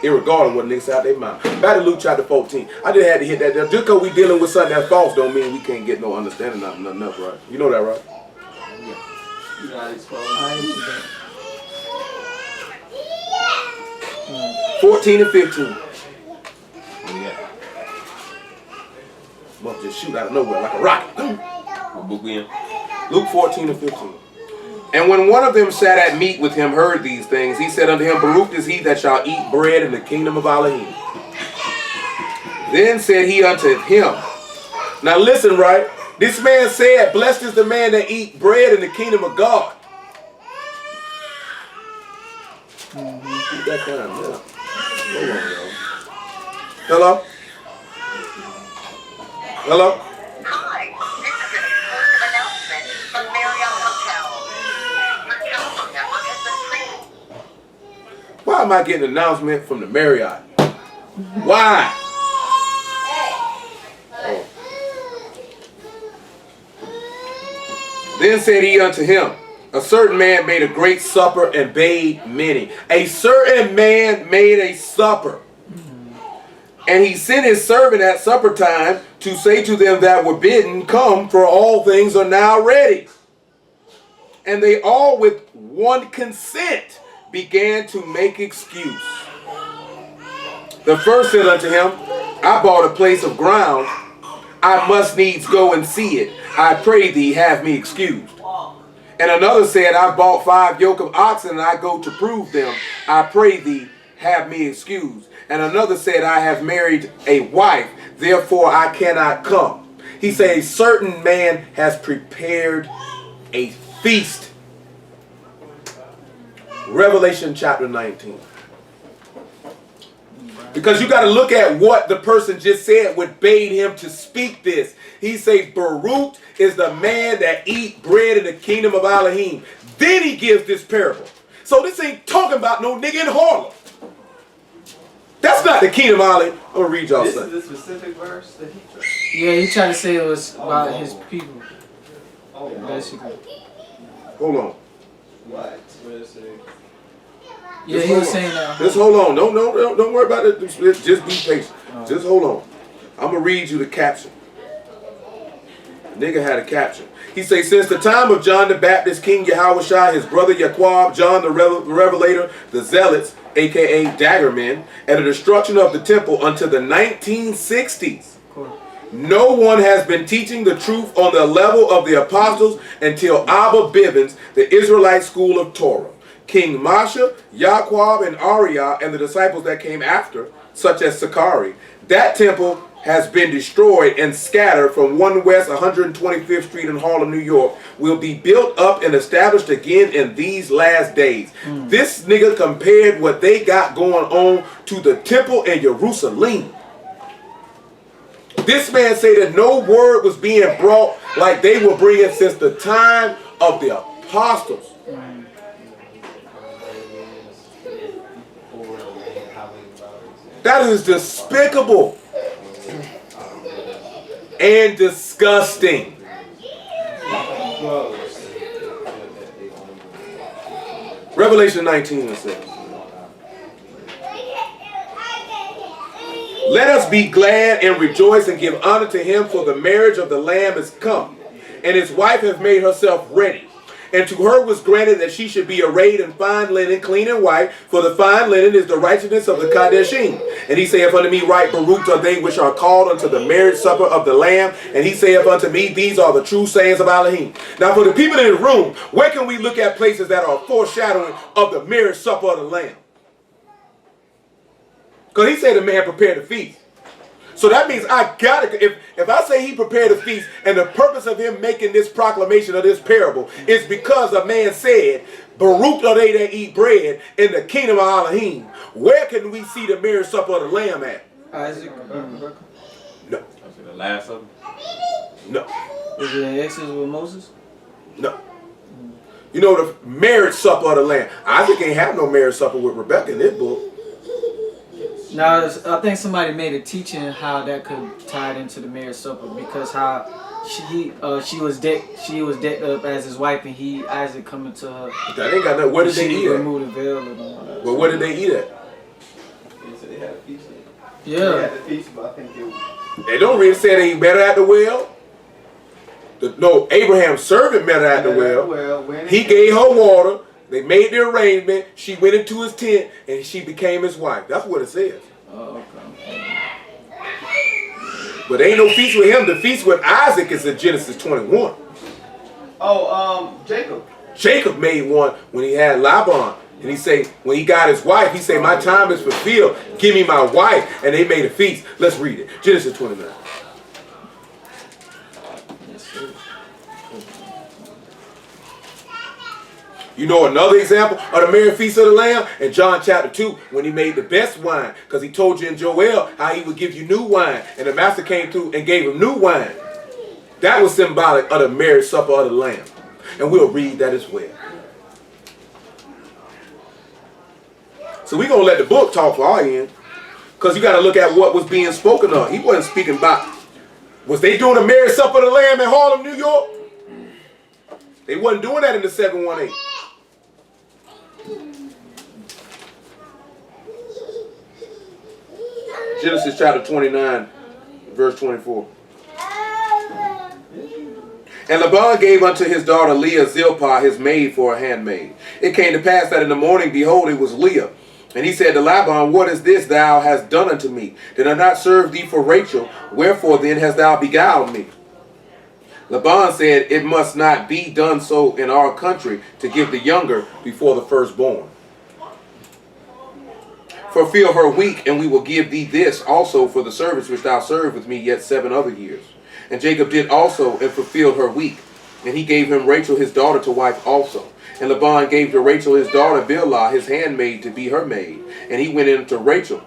Irregardless of what niggas out their mouth. Back to Luke chapter 14. I just had to hit that there. Just because we dealing with something that's false don't mean we can't get no understanding of nothing else, right? You know that, right? Yeah. You got exposed. I ain't you that. 14 and 15. Yeah. Must just shoot out of nowhere like a rocket. What book we in? Luke 14 and 15. And when one of them sat at meat with him, heard these things, he said unto him, Baruch is he that shall eat bread in the kingdom of Elohim. Then said he unto him, now listen, right? This man said, blessed is the man that eat bread in the kingdom of God. Keep that down now. Hold on, y'all. Hello? Hello? Hi, this is an exclusive announcement from Marriott Hotel. Your telephone network has been pre- Why am I getting an announcement from the Marriott? Why? Oh. Then said he unto him, a certain man made a great supper and bade many. A certain man made a supper. And he sent his servant at supper time to say to them that were bidden, come, for all things are now ready. And they all with one consent began to make excuse. The first said unto him, I bought a place of ground. I must needs go and see it. I pray thee, have me excused. And another said, I bought 5 yoke of oxen and I go to prove them. I pray thee, have me excused. And another said, I have married a wife, therefore I cannot come. He said, a certain man has prepared a feast. Revelation chapter 19. Because you got to look at what the person just said what bade him to speak this. He say, Baruch is the man that eat bread in the kingdom of Elohim. Then he gives this parable. So this ain't talking about no nigga in Harlem. That's not the kingdom of Elohim. I'm going to read y'all This something. is the specific verse that he tried. Yeah, he tried to say it was about his people, Oh, no. basically. Hold on. What? What is it? Yeah, Just he was hold on. saying that. Just hold on. Don't worry about it. Just be patient. Just hold on. I'm going to read you the caption. Nigga had a caption. He say, since the time of John the Baptist, King Yahushua, his brother Yaquab, John the Revelator, the Zealots, a.k.a. Daggermen, and the destruction of the temple until the 1960s, no one has been teaching the truth on the level of the apostles until Abba Bivens, the Israelite school of Torah. King Masha, Yaquab, and Ariah, and the disciples that came after, such as Sakari. That temple has been destroyed and scattered from 1 West 125th Street in Harlem, New York, will be built up and established again in these last days. This nigga compared what they got going on to the temple in Jerusalem. This man said that no word was being brought like they were bringing since the time of the apostles. That is despicable and disgusting. Revelation 19 and 6. Let us be glad and rejoice and give honor to him, for the marriage of the Lamb is come, and his wife hath made herself ready. And to her was granted that she should be arrayed in fine linen, clean and white, for the fine linen is the righteousness of the Kadeshim. And he saith unto me, right baruch are they which are called unto the marriage supper of the Lamb. And he saith unto me, these are the true sayings of Elohim. Now for the people in the room, where can we look at places that are foreshadowing of the marriage supper of the Lamb? Because he said the man prepared the feast. So that means I gotta, if I say he prepared a feast, and the purpose of him making this proclamation of this parable is because a man said, Baruch are they that eat bread in the kingdom of Elohim. Where can we see the marriage supper of the Lamb at? Isaac. No. The last of them. No. Is it in Exodus with Moses? No. You know the marriage supper of the Lamb. Isaac ain't have no marriage supper with Rebecca in this book. Now, I think somebody made a teaching how that could tie it into the marriage supper, because how she was decked up as his wife, and Isaac coming to her. That ain't got nothing. Where did they eat at? Remove the veil and all that. Well, where did they eat at? So they had a feast. They Yeah. had a feast, but I think They don't really say they met her at the well. No, Abraham's servant met her at the well. He gave her water. They made the arrangement. She went into his tent, and she became his wife. That's what it says. Oh, okay. But ain't no feast with him. The feast with Isaac is in Genesis 21. Jacob. Jacob made one when he had Laban. And he say, when he got his wife, he said, my time is fulfilled. Give me my wife. And they made a feast. Let's read it. Genesis 29. You know another example of the marriage feast of the Lamb? In John chapter 2, when he made the best wine. Because he told you in Joel how he would give you new wine. And the master came through and gave him new wine. That was symbolic of the marriage supper of the Lamb. And we'll read that as well. So we're going to let the book talk for our end. Because you got to look at what was being spoken of. He wasn't speaking about, was they doing a marriage supper of the Lamb in Harlem, New York? They wasn't doing that in the 718. Genesis chapter 29, verse 24. And Laban gave unto his daughter Leah Zilpah his maid for a handmaid. It came to pass that in the morning, behold, it was Leah. And he said to Laban, what is this thou hast done unto me? Did I not serve thee for Rachel? Wherefore then hast thou beguiled me? Laban said, it must not be done so in our country to give the younger before the firstborn. Fulfill her week, and we will give thee this also for the service which thou served with me yet 7 other years. And Jacob did also and fulfilled her week. And he gave him Rachel his daughter to wife also. And Laban gave to Rachel his daughter Bilhah his handmaid to be her maid. And he went in to Rachel.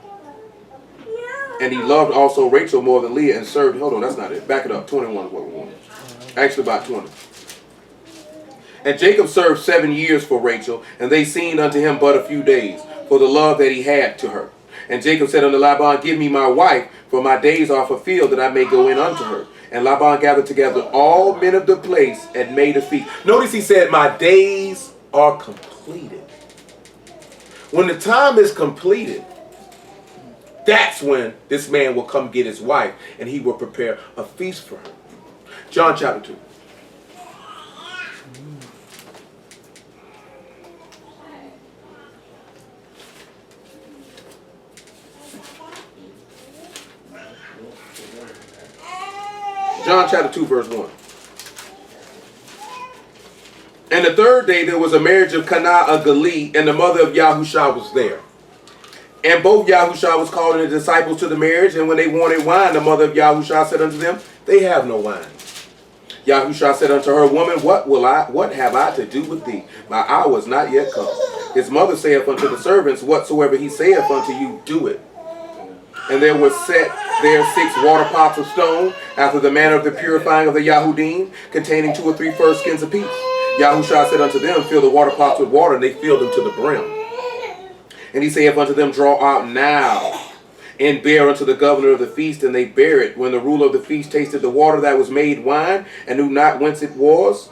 And he loved also Rachel more than Leah and served. Hold on, that's not it. Back it up. 21 is what we want. Actually about 20. And Jacob served 7 years for Rachel, and they seemed unto him but a few days, for the love that he had to her. And Jacob said unto Laban, give me my wife, for my days are fulfilled, that I may go in unto her. And Laban gathered together all men of the place and made a feast. Notice he said, my days are completed. When the time is completed, that's when this man will come get his wife, and he will prepare a feast for her. John chapter 2. John chapter 2 verse 1. And the third day there was a marriage of Cana of Galilee, and the mother of Yahusha was there. And both Yahusha was calling the disciples to the marriage, and when they wanted wine, the mother of Yahusha said unto them, they have no wine. Yahusha said unto her, woman, what have I to do with thee? My hour is not yet come. His mother saith unto the servants, whatsoever he saith unto you, do it. And there was set there 6 water pots of stone, after the manner of the purifying of the Yahudim, containing 2 or 3 firskins apiece. Yahusha said unto them, fill the water pots with water, and they filled them to the brim. And he saith unto them, draw out now, and bear unto the governor of the feast, and they bare it. When the ruler of the feast tasted the water that was made wine, and knew not whence it was,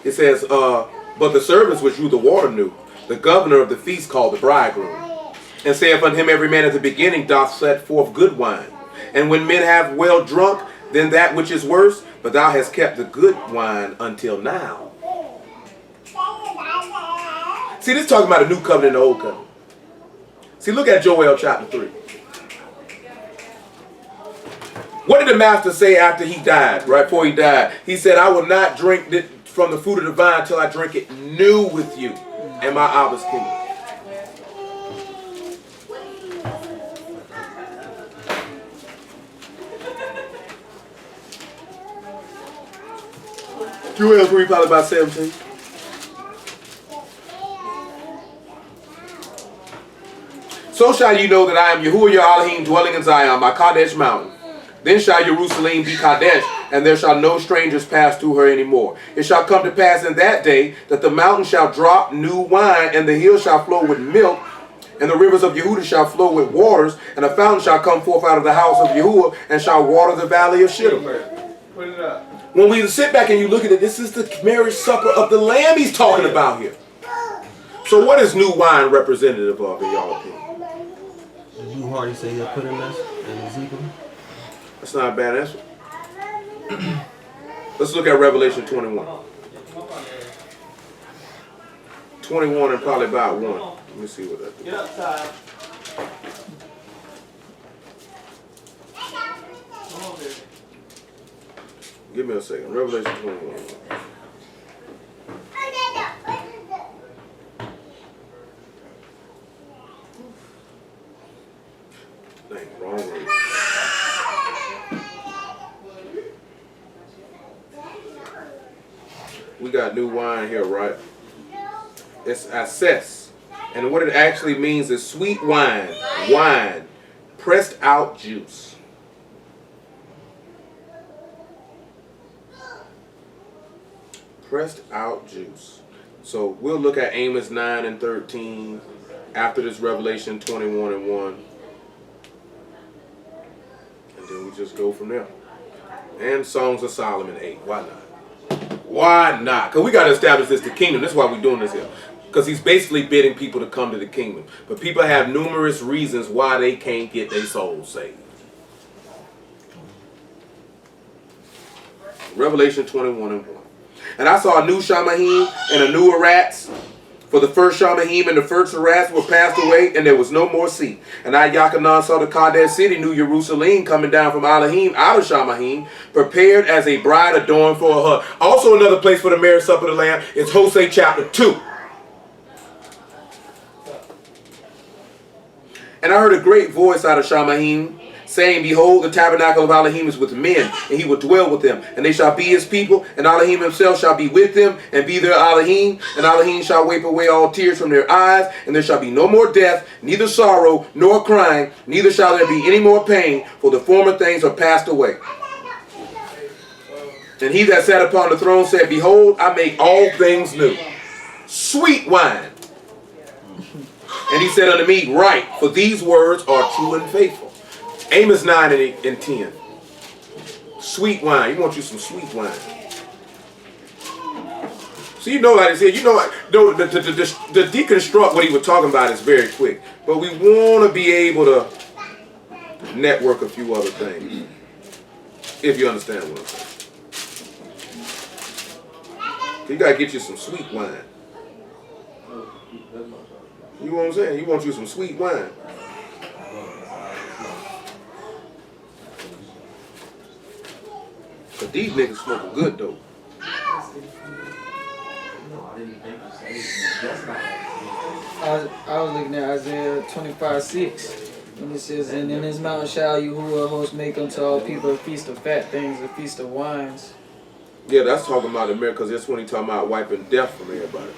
it says, but the servants which drew the water knew. The governor of the feast called the bridegroom, and saith unto him, every man at the beginning doth set forth good wine. And when men have well drunk, then that which is worse, but thou hast kept the good wine until now. See, this is talking about the new covenant and the old covenant. See, look at Joel chapter 3. What did the master say after he died, right before he died? He said, I will not drink from the fruit of the vine until I drink it new with you in my Abba's kingdom. Joel 3, probably about 17. So shall you know that I am Yahuwah your Elohim, dwelling in Zion, my Kadesh mountain. Then shall Jerusalem be Kadesh, and there shall no strangers pass through her anymore. It shall come to pass in that day that the mountain shall drop new wine, and the hills shall flow with milk, and the rivers of Yehuda shall flow with waters, and a fountain shall come forth out of the house of Yahuwah, and shall water the valley of Shittim. Put it up. When we sit back and you look at it, this is the marriage supper of the Lamb he's talking about here. So what is new wine representative of, in y'all opinion? The new heart, he said he'll put in us in Ezekiel. That's not a bad answer. Let's look at Revelation 21. 21 and probably about 1. Let me see what that Get is. outside. Come on, baby. Give me a second. Revelation 21. Dang, wrong way. We got new wine here, right? It's assess. And what it actually means is sweet wine. Wine. Pressed out juice. Pressed out juice. So we'll look at Amos 9 and 13 after this Revelation 21 and 1. And then we just go from there. And Songs of Solomon 8. Why not? Why not? Because we got to establish this the kingdom. That's why we're doing this here. Because he's basically bidding people to come to the kingdom. But people have numerous reasons why they can't get their souls saved. Revelation 21 and 1. And I saw a new Shamahim and a new Arats. For the first Shamahim and the first Arats were passed away, and there was no more sea. And I, Yakanan, saw the Kadesh city, New Jerusalem, coming down from Elohim, out of Shamahim, prepared as a bride adorned for her husband. Also another place for the marriage supper of the Lamb is Hosea chapter 2. And I heard a great voice out of Shamahim, saying, Behold, the tabernacle of Elohim is with men, and he will dwell with them, and they shall be his people, and Elohim himself shall be with them, and be their Elohim, and Elohim shall wipe away all tears from their eyes, and there shall be no more death, neither sorrow, nor crying, neither shall there be any more pain, for the former things are passed away. And he that sat upon the throne said, Behold, I make all things new. Sweet wine. And he said unto me, Write, for these words are true and faithful. Amos 9 and 10. Sweet wine. You want you some sweet wine. So you know, like I said, you know, the deconstruct what he was talking about is very quick. But we want to be able to network a few other things. If you understand what I'm saying. You got to get you some sweet wine. You know what I'm saying? You want you some sweet wine. But these niggas smoking good though. I was looking at Isaiah 25:6, and it says, And in this mountain shall Yahuwah host make unto all people a feast of fat things, a feast of wines. Yeah, that's talking about the mirror, because that's when he's talking about wiping death from everybody.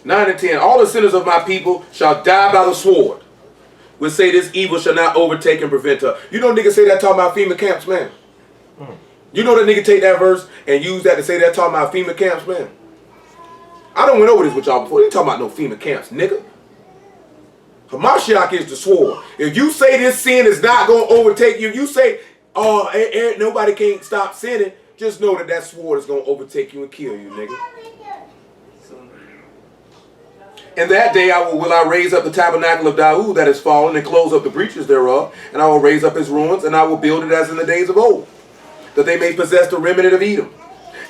9 and 10. All the sinners of my people shall die by the sword. We'll say this evil shall not overtake and prevent her. You know niggas say that talking about FEMA camps, man. You know that nigga take that verse and use that to say that talking about FEMA camps, man. I done went over this with y'all before. They ain't talking about no FEMA camps, nigga. Hamashiach is the sword. If you say this sin is not going to overtake you, if you say, oh, nobody can't stop sinning, just know that that sword is going to overtake you and kill you, nigga. In that day will I raise up the tabernacle of Daud that is fallen, and close up the breaches thereof, and I will raise up his ruins, and I will build it as in the days of old, that they may possess the remnant of Edom,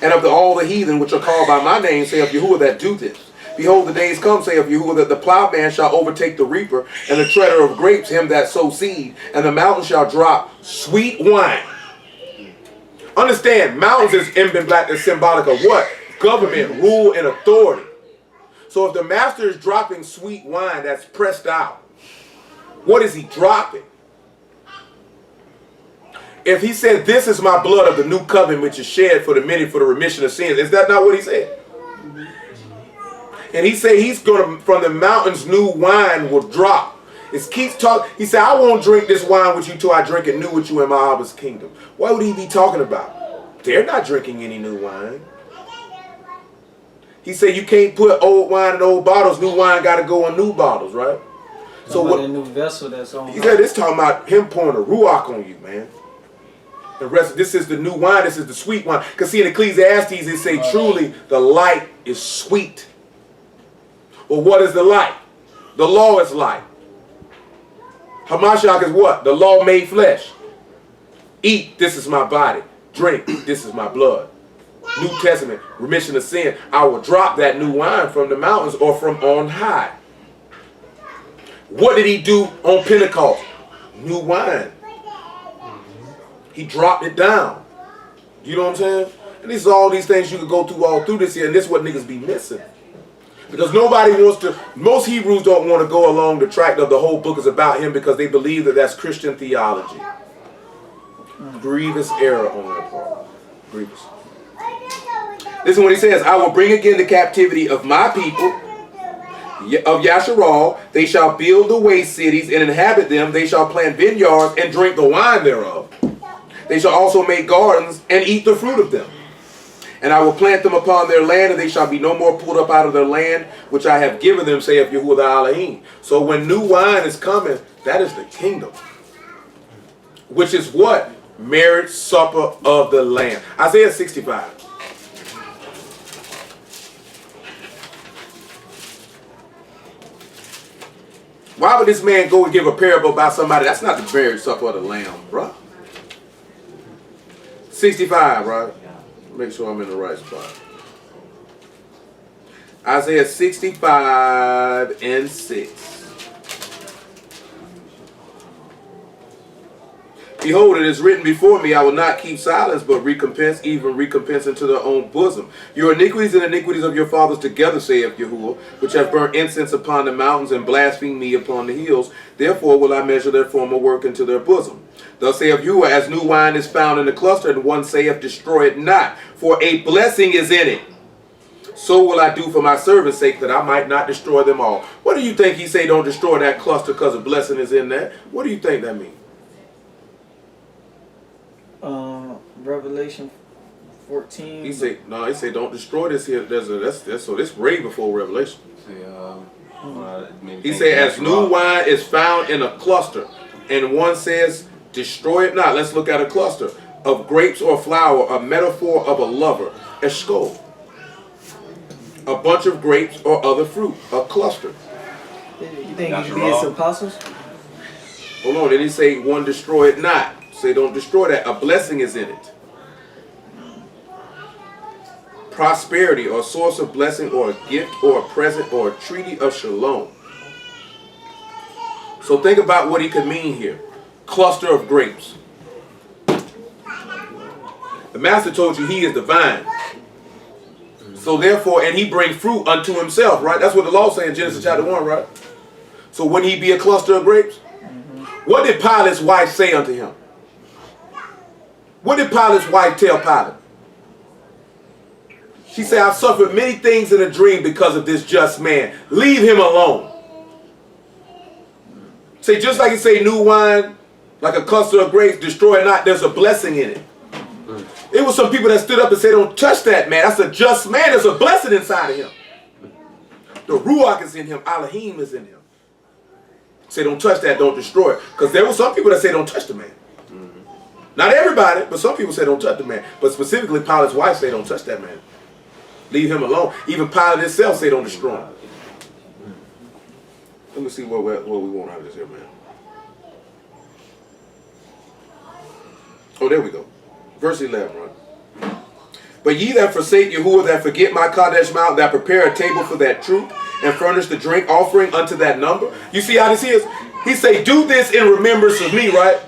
and of all the heathen which are called by my name, saith Yahuwah that do this. Behold, the days come, saith Yahuwah, that the plowman shall overtake the reaper, and the treader of grapes him that sow seed, and the mountain shall drop sweet wine. Understand, mountains is symbolic of what? Government, rule, and authority. So if the master is dropping sweet wine that's pressed out, what is he dropping? If he said, this is my blood of the new covenant which is shed for the many for the remission of sins, is that not what he said? And he said he's going to, from the mountains, new wine will drop. It keeps talking. He said, I won't drink this wine with you till I drink it new with you in my Abba's kingdom. What would he be talking about? They're not drinking any new wine. He said you can't put old wine in old bottles. New wine got to go in new bottles, right? So what? A new vessel that's on. He said it's talking about him pouring a ruach on you, man. The rest, this is the new wine. This is the sweet wine. Because see, in Ecclesiastes, it say truly the light is sweet. Well, what is the light? The law is light. Hamashiach is what? The law made flesh. Eat, this is my body. Drink, this is my blood. New Testament, remission of sin. I will drop that new wine from the mountains or from on high. What did he do on Pentecost? New wine. He dropped it down. You know what I'm saying? And this is all these things you could go through all through this here, and this is what niggas be missing. Because nobody wants to, most Hebrews don't want to go along the track of the whole book is about him because they believe that that's Christian theology. Grievous error on their part. Grievous. This is what he says. I will bring again the captivity of my people, of Yasharal. They shall build the waste cities and inhabit them. They shall plant vineyards and drink the wine thereof. They shall also make gardens and eat the fruit of them. And I will plant them upon their land, and they shall be no more pulled up out of their land, which I have given them, saith Yahuwah the Elohim. So when new wine is coming, that is the kingdom. Which is what? Marriage supper of the Lamb. Isaiah 65. Why would this man go and give a parable about somebody? That's not the marriage supper of the Lamb, bro. 65, right? Make sure I'm in the right spot. Isaiah 65 and 6. Behold, it is written before me, I will not keep silence, but recompense, even recompense into their own bosom. Your iniquities and iniquities of your fathers together, saith Yahuwah, which have burnt incense upon the mountains and blasphemed me upon the hills. Therefore will I measure their former work into their bosom. Thus saith Yahuwah, as new wine is found in the cluster, and one saith, destroy it not, for a blessing is in it. So will I do for my servants' sake, that I might not destroy them all. What do you think he say don't destroy that cluster because a blessing is in that? What do you think that means? Revelation 14. He say don't destroy this here. So this way before Revelation. He say as new wine is found in a cluster, and one says destroy it not. Let's look at a cluster of grapes or flour, a metaphor of a lover, eshkol, a bunch of grapes or other fruit, a cluster. You think it could be his apostles? Hold on, then he say one destroy it not. Say don't destroy that. A blessing is in it. Prosperity or a source of blessing or a gift or a present or a treaty of shalom. So think about what he could mean here. Cluster of grapes. The master told you he is the vine. So therefore, and he brings fruit unto himself, right? That's what the law says in Genesis chapter 1, right? So wouldn't he be a cluster of grapes? What did Pilate's wife say unto him? What did Pilate's wife tell Pilate? She said, I've suffered many things in a dream because of this just man. Leave him alone. Say, just like you say new wine, like a cluster of grapes, destroy it not, there's a blessing in it. It was some people that stood up and said, don't touch that man. That's a just man. There's a blessing inside of him. The Ruach is in him. Elohim is in him. Say, don't touch that, don't destroy it. Because there were some people that say, don't touch the man. Not everybody, but some people say, don't touch the man. But specifically, Pilate's wife say, don't touch that man. Leave him alone. Even Pilate himself say, don't destroy him. Let me see what we want out of this here, man. Oh, there we go. Verse 11, right? But ye that forsake Yahuwah, that forget my Kadesh Mount, that prepare a table for that truth, and furnish the drink offering unto that number. You see how this is? He say, do this in remembrance of me, right?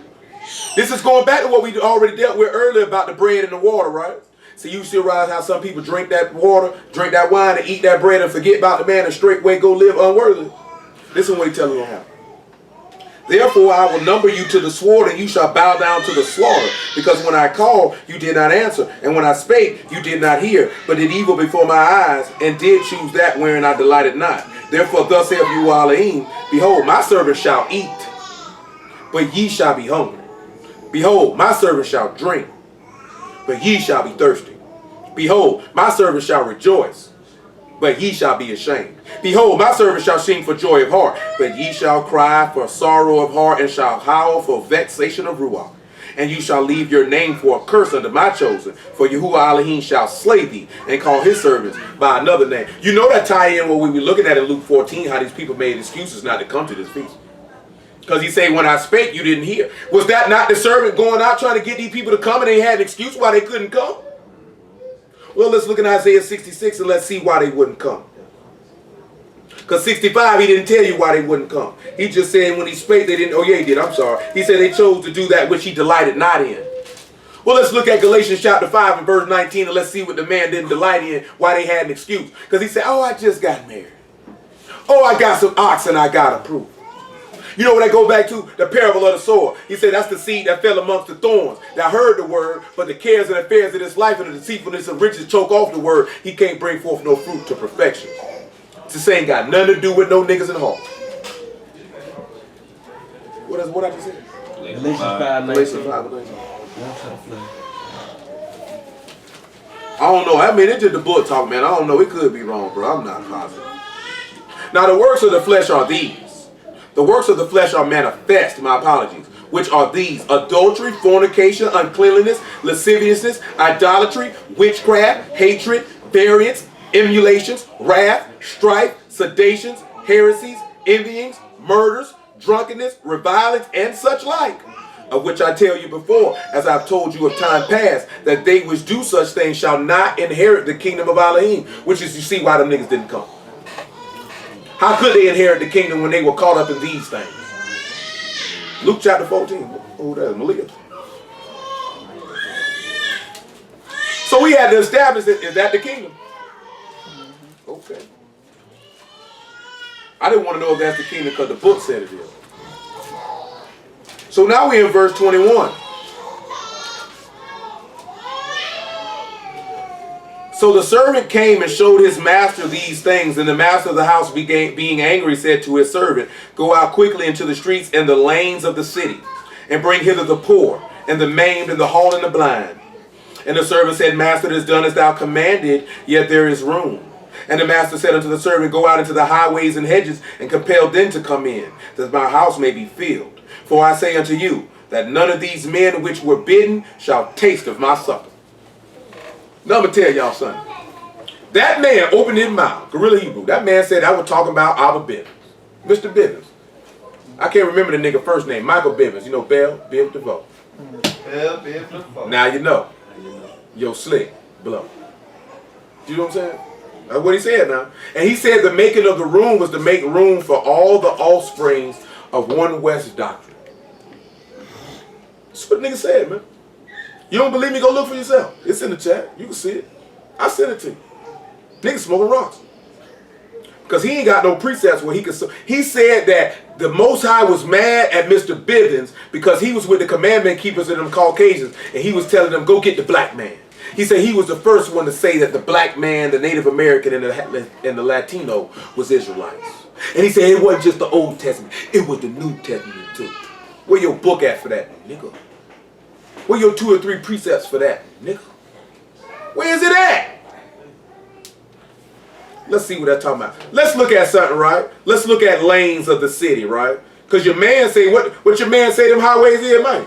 This is going back to what we already dealt with earlier about the bread and the water, right? So you see realize how some people drink that water, drink that wine, and eat that bread and forget about the man and straightway go live unworthily. Listen what he tells us will happen. Therefore I will number you to the sword, and you shall bow down to the slaughter. Because when I called, you did not answer. And when I spake, you did not hear, but did evil before my eyes, and did choose that wherein I delighted not. Therefore thus saith Yahuwah Elohim, behold, my servant shall eat, but ye shall be hungry. Behold, my servant shall drink, but ye shall be thirsty. Behold, my servant shall rejoice, but ye shall be ashamed. Behold, my servant shall sing for joy of heart, but ye shall cry for sorrow of heart, and shall howl for vexation of ruach. And you shall leave your name for a curse unto my chosen, for Yahuwah Elohim shall slay thee, and call his servants by another name. You know that tie in what we were looking at in Luke 14, how these people made excuses not to come to this feast. Because he said, when I spake, you didn't hear. Was that not the servant going out trying to get these people to come, and they had an excuse why they couldn't come? Well, let's look at Isaiah 66 and let's see why they wouldn't come. Because 65, he didn't tell you why they wouldn't come. He just said when he spake, they didn't. Oh, yeah, he did. I'm sorry. He said they chose to do that which he delighted not in. Well, let's look at Galatians chapter 5 and verse 19 and let's see what the man didn't delight in, why they had an excuse. Because he said, oh, I just got married. Oh, I got some oxen I got to prove. You know what I go back to? The parable of the sower. He said that's the seed that fell amongst the thorns. That heard the word, but the cares and affairs of this life and the deceitfulness of riches choke off the word. He can't bring forth no fruit to perfection. This ain't got nothing to do with no niggas in the hall. What I just said? Galatians 5:19. Galatians 5:19. I don't know. I mean, it's just the book talk, man. I don't know. It could be wrong, bro. I'm not positive. Now, the works of the flesh are these. The works of the flesh are manifest, my apologies, which are these: adultery, fornication, uncleanliness, lasciviousness, idolatry, witchcraft, hatred, variance, emulations, wrath, strife, sedations, heresies, envyings, murders, drunkenness, revilings, and such like. Of which I tell you before, as I've told you of time past, that they which do such things shall not inherit the kingdom of Elohim. Which is, you see why them niggas didn't come. How could they inherit the kingdom when they were caught up in these things? Luke chapter 14. Oh, that's Malia. So we had to establish it. Is that the kingdom? Okay. I didn't want to know if that's the kingdom because the book said it is. So now we're in verse 21. So the servant came and showed his master these things, and the master of the house, being angry, said to his servant, go out quickly into the streets and the lanes of the city, and bring hither the poor, and the maimed, and the halt, and the blind. And the servant said, Master, it is done as thou commanded, yet there is room. And the master said unto the servant, go out into the highways and hedges, and compel them to come in, that my house may be filled. For I say unto you, that none of these men which were bidden shall taste of my supper. Now I'm going to tell y'all something. That man opened his mouth, Gorilla Hebrew. That man said, I was talking about our Bivens. Mr. Bivens. I can't remember the nigga first name. Michael Bivens. You know, Biv DeVoe. Now you know. Yo, slick, blow. You know what I'm saying? That's what he said now. And he said the making of the room was to make room for all the offsprings of one West doctrine. That's what the nigga said, man. You don't believe me? Go look for yourself. It's in the chat. You can see it. I sent it to you. Nigga smoking rocks. Because he ain't got no precepts where he could. He said that the Most High was mad at Mr. Bivens because he was with the commandment keepers of them Caucasians, and he was telling them, go get the black man. He said he was the first one to say that the black man, the Native American, and the Latino was Israelites. And he said it wasn't just the Old Testament. It was the New Testament too. Where your book at for that, nigga? Where your 2 or 3 precepts for that, nigga? Where is it at? Let's see what that's talking about. Let's look at something, right? Let's look at lanes of the city, right? Because your man say, what your man say them highways is, man?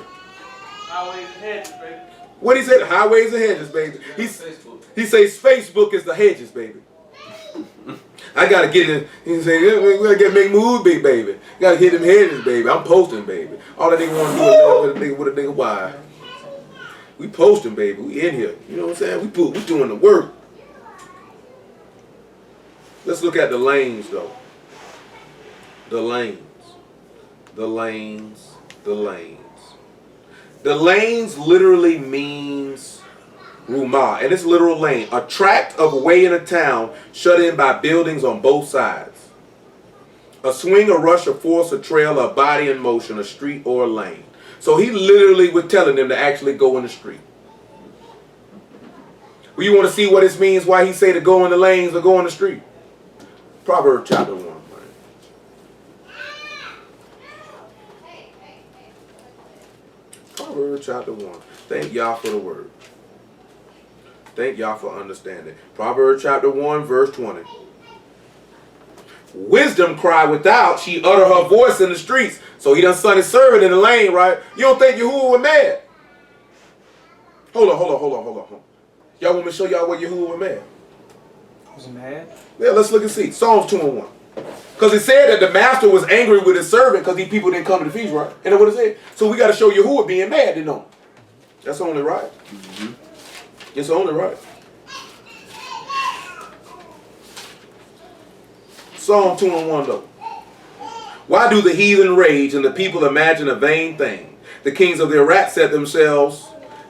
Highways and hedges, baby. What he said? Highways and hedges, baby. He says Facebook is the hedges, baby. I gotta get in. He say, we gotta make moves, big baby. Gotta hit them hedges, baby. I'm posting, baby. All that nigga want to do is with a nigga why. We posting, baby. We in here. You know what I'm saying? We doing the work. Let's look at the lanes, though. The lanes. The lanes. The lanes. The lanes literally means Rumah, and it's literal lane. A tract of way in a town shut in by buildings on both sides. A swing, a rush, a force, a trail, a body in motion, a street, or a lane. So he literally was telling them to actually go in the street. Well, you want to see what this means, why he say to go in the lanes or go in the street? Proverbs chapter 1. Proverbs chapter 1. Thank y'all for the word. Thank y'all for understanding. Proverbs chapter 1, verse 20. Wisdom cry without, she utter her voice in the streets. So he done son his servant in the lane, right? You don't think Yahuwah was mad? Hold on. Y'all want me to show y'all what Yahuwah was mad? Was he mad? Yeah, let's look and see. Psalms 2:1. Because it said that the master was angry with his servant because these people didn't come to the feast, right? And what it said? So we got to show Yahuwah being mad, didn't know. That's only right. It's only right. Psalm 2:1 though. Why do the heathen rage and the people imagine a vain thing? The kings of the Iraq set themselves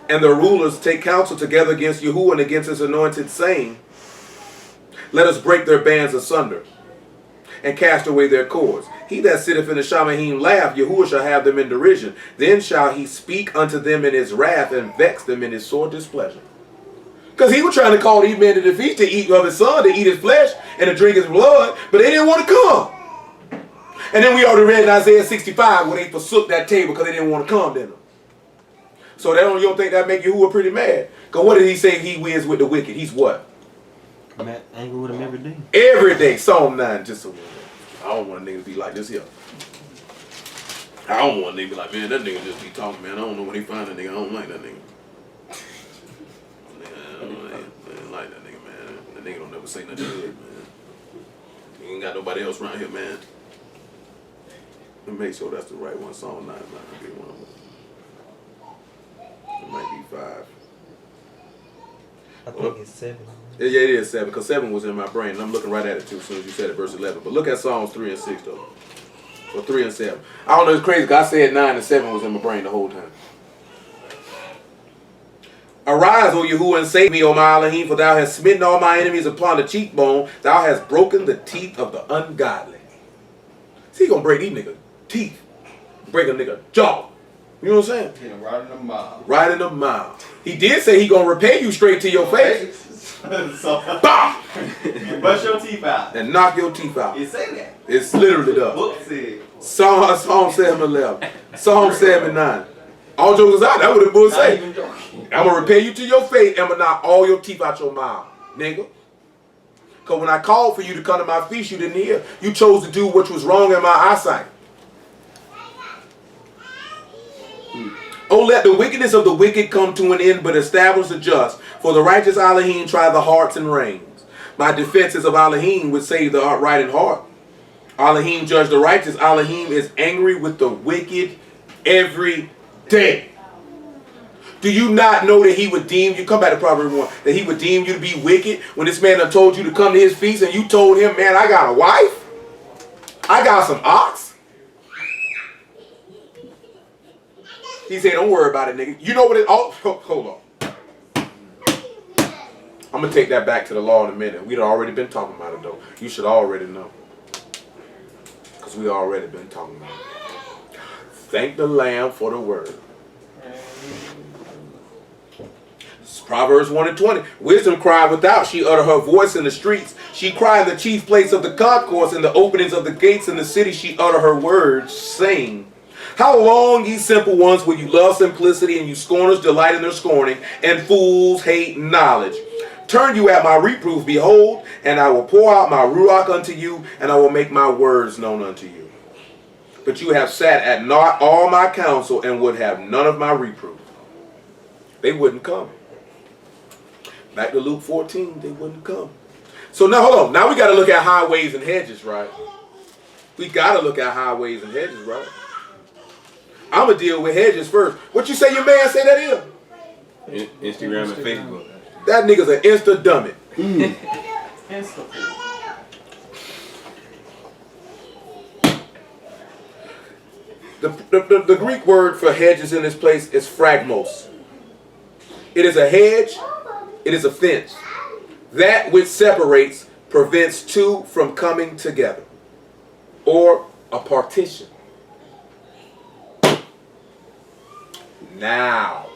and their rulers take counsel together against Yahuwah and against his anointed, saying, let us break their bands asunder and cast away their cords. He that sitteth in the Shamahim laugh, Yahuwah shall have them in derision. Then shall he speak unto them in his wrath and vex them in his sore displeasure. Because he was trying to call these men to the feast to eat of his son, to eat his flesh and to drink his blood, but they didn't want to come. And then we already read in Isaiah 65 where they forsook that table because they didn't want to come, didn't they? So you don't think that make Yahuwah pretty mad? Because what did he say he wins with the wicked? He's what? I'm angry with him every day. Every day. Psalm 9, just a little bit. I don't want a nigga to be like this here. I don't want a nigga to be like, man, that nigga just be talking, man. I don't know when he find a nigga. I don't like that nigga. I don't like that nigga, man. That nigga don't never say nothing good, man. He ain't got nobody else around here, man. Make sure that's the right one. Psalm 9 might be one of them. It might be 5. I think it's 7. Yeah, it is 7, because 7 was in my brain, and I'm looking right at it too as soon as you said it, verse 11. But look at Psalms 3 and 6, though. Or 3 and 7. I don't know, it's crazy, because I said 9 and 7 was in my brain the whole time. Arise, O Yahuwah, and save me, O my Elohim, for thou hast smitten all my enemies upon the cheekbone. Thou hast broken the teeth of the ungodly. See, he gonna break these niggas' teeth. Break a nigga jaw. You know what I'm saying? Hit him right in the mouth. Right in the mouth. He did say he gonna repay you straight to your face. So, Bah! you bust your teeth out. And knock your teeth out. It say that. It's literally The does. book said. Psalm 7:11. Psalm 7:9. All jokes aside, that's what the book Not say. even joking. I'm gonna repay you to your face and I'm gonna knock all your teeth out your mouth, nigga. Because when I called for you to come to my feast, you didn't hear. You chose to do what was wrong in my eyesight. Oh, let the wickedness of the wicked come to an end, but establish the just. For the righteous Elohim try the hearts and reins. My defense is of Elohim would save the upright in heart. Elohim judge the righteous. Elohim is angry with the wicked every day. Do you not know that he would deem you, come back to Proverbs 1, that he would deem you to be wicked when this man done told you to come to his feast and you told him, man, I got a wife, I got some ox. He said, don't worry about it, nigga. You know what it, oh, hold on. I'm going to take that back to the law in a minute. We'd already been talking about it, though. You should already know. Because we already been talking about it. Thank the Lamb for the word. Proverbs 1 and 20. Wisdom cried without. She uttered her voice in the streets. She cried in the chief place of the concourse, in the openings of the gates in the city. She uttered her words, saying, how long, ye simple ones, will you love simplicity, and you scorners delight in their scorning, and fools hate knowledge? Turn you at my reproof, behold, and I will pour out my ruach unto you, and I will make my words known unto you. But you have sat at naught all my counsel, and would have none of my reproof. They wouldn't come. Back to Luke 14, they wouldn't come. So now, hold on. Now we got to look at highways and hedges, right? We got to look at highways and hedges, right? I'm going to deal with hedges first. What you say your man say that is? Instagram and Facebook. That nigga's an insta dummy. Insta-fool. The Greek word for hedges in this place is phragmos. It is a hedge. It is a fence. That which separates prevents two from coming together. Or a partition. Now,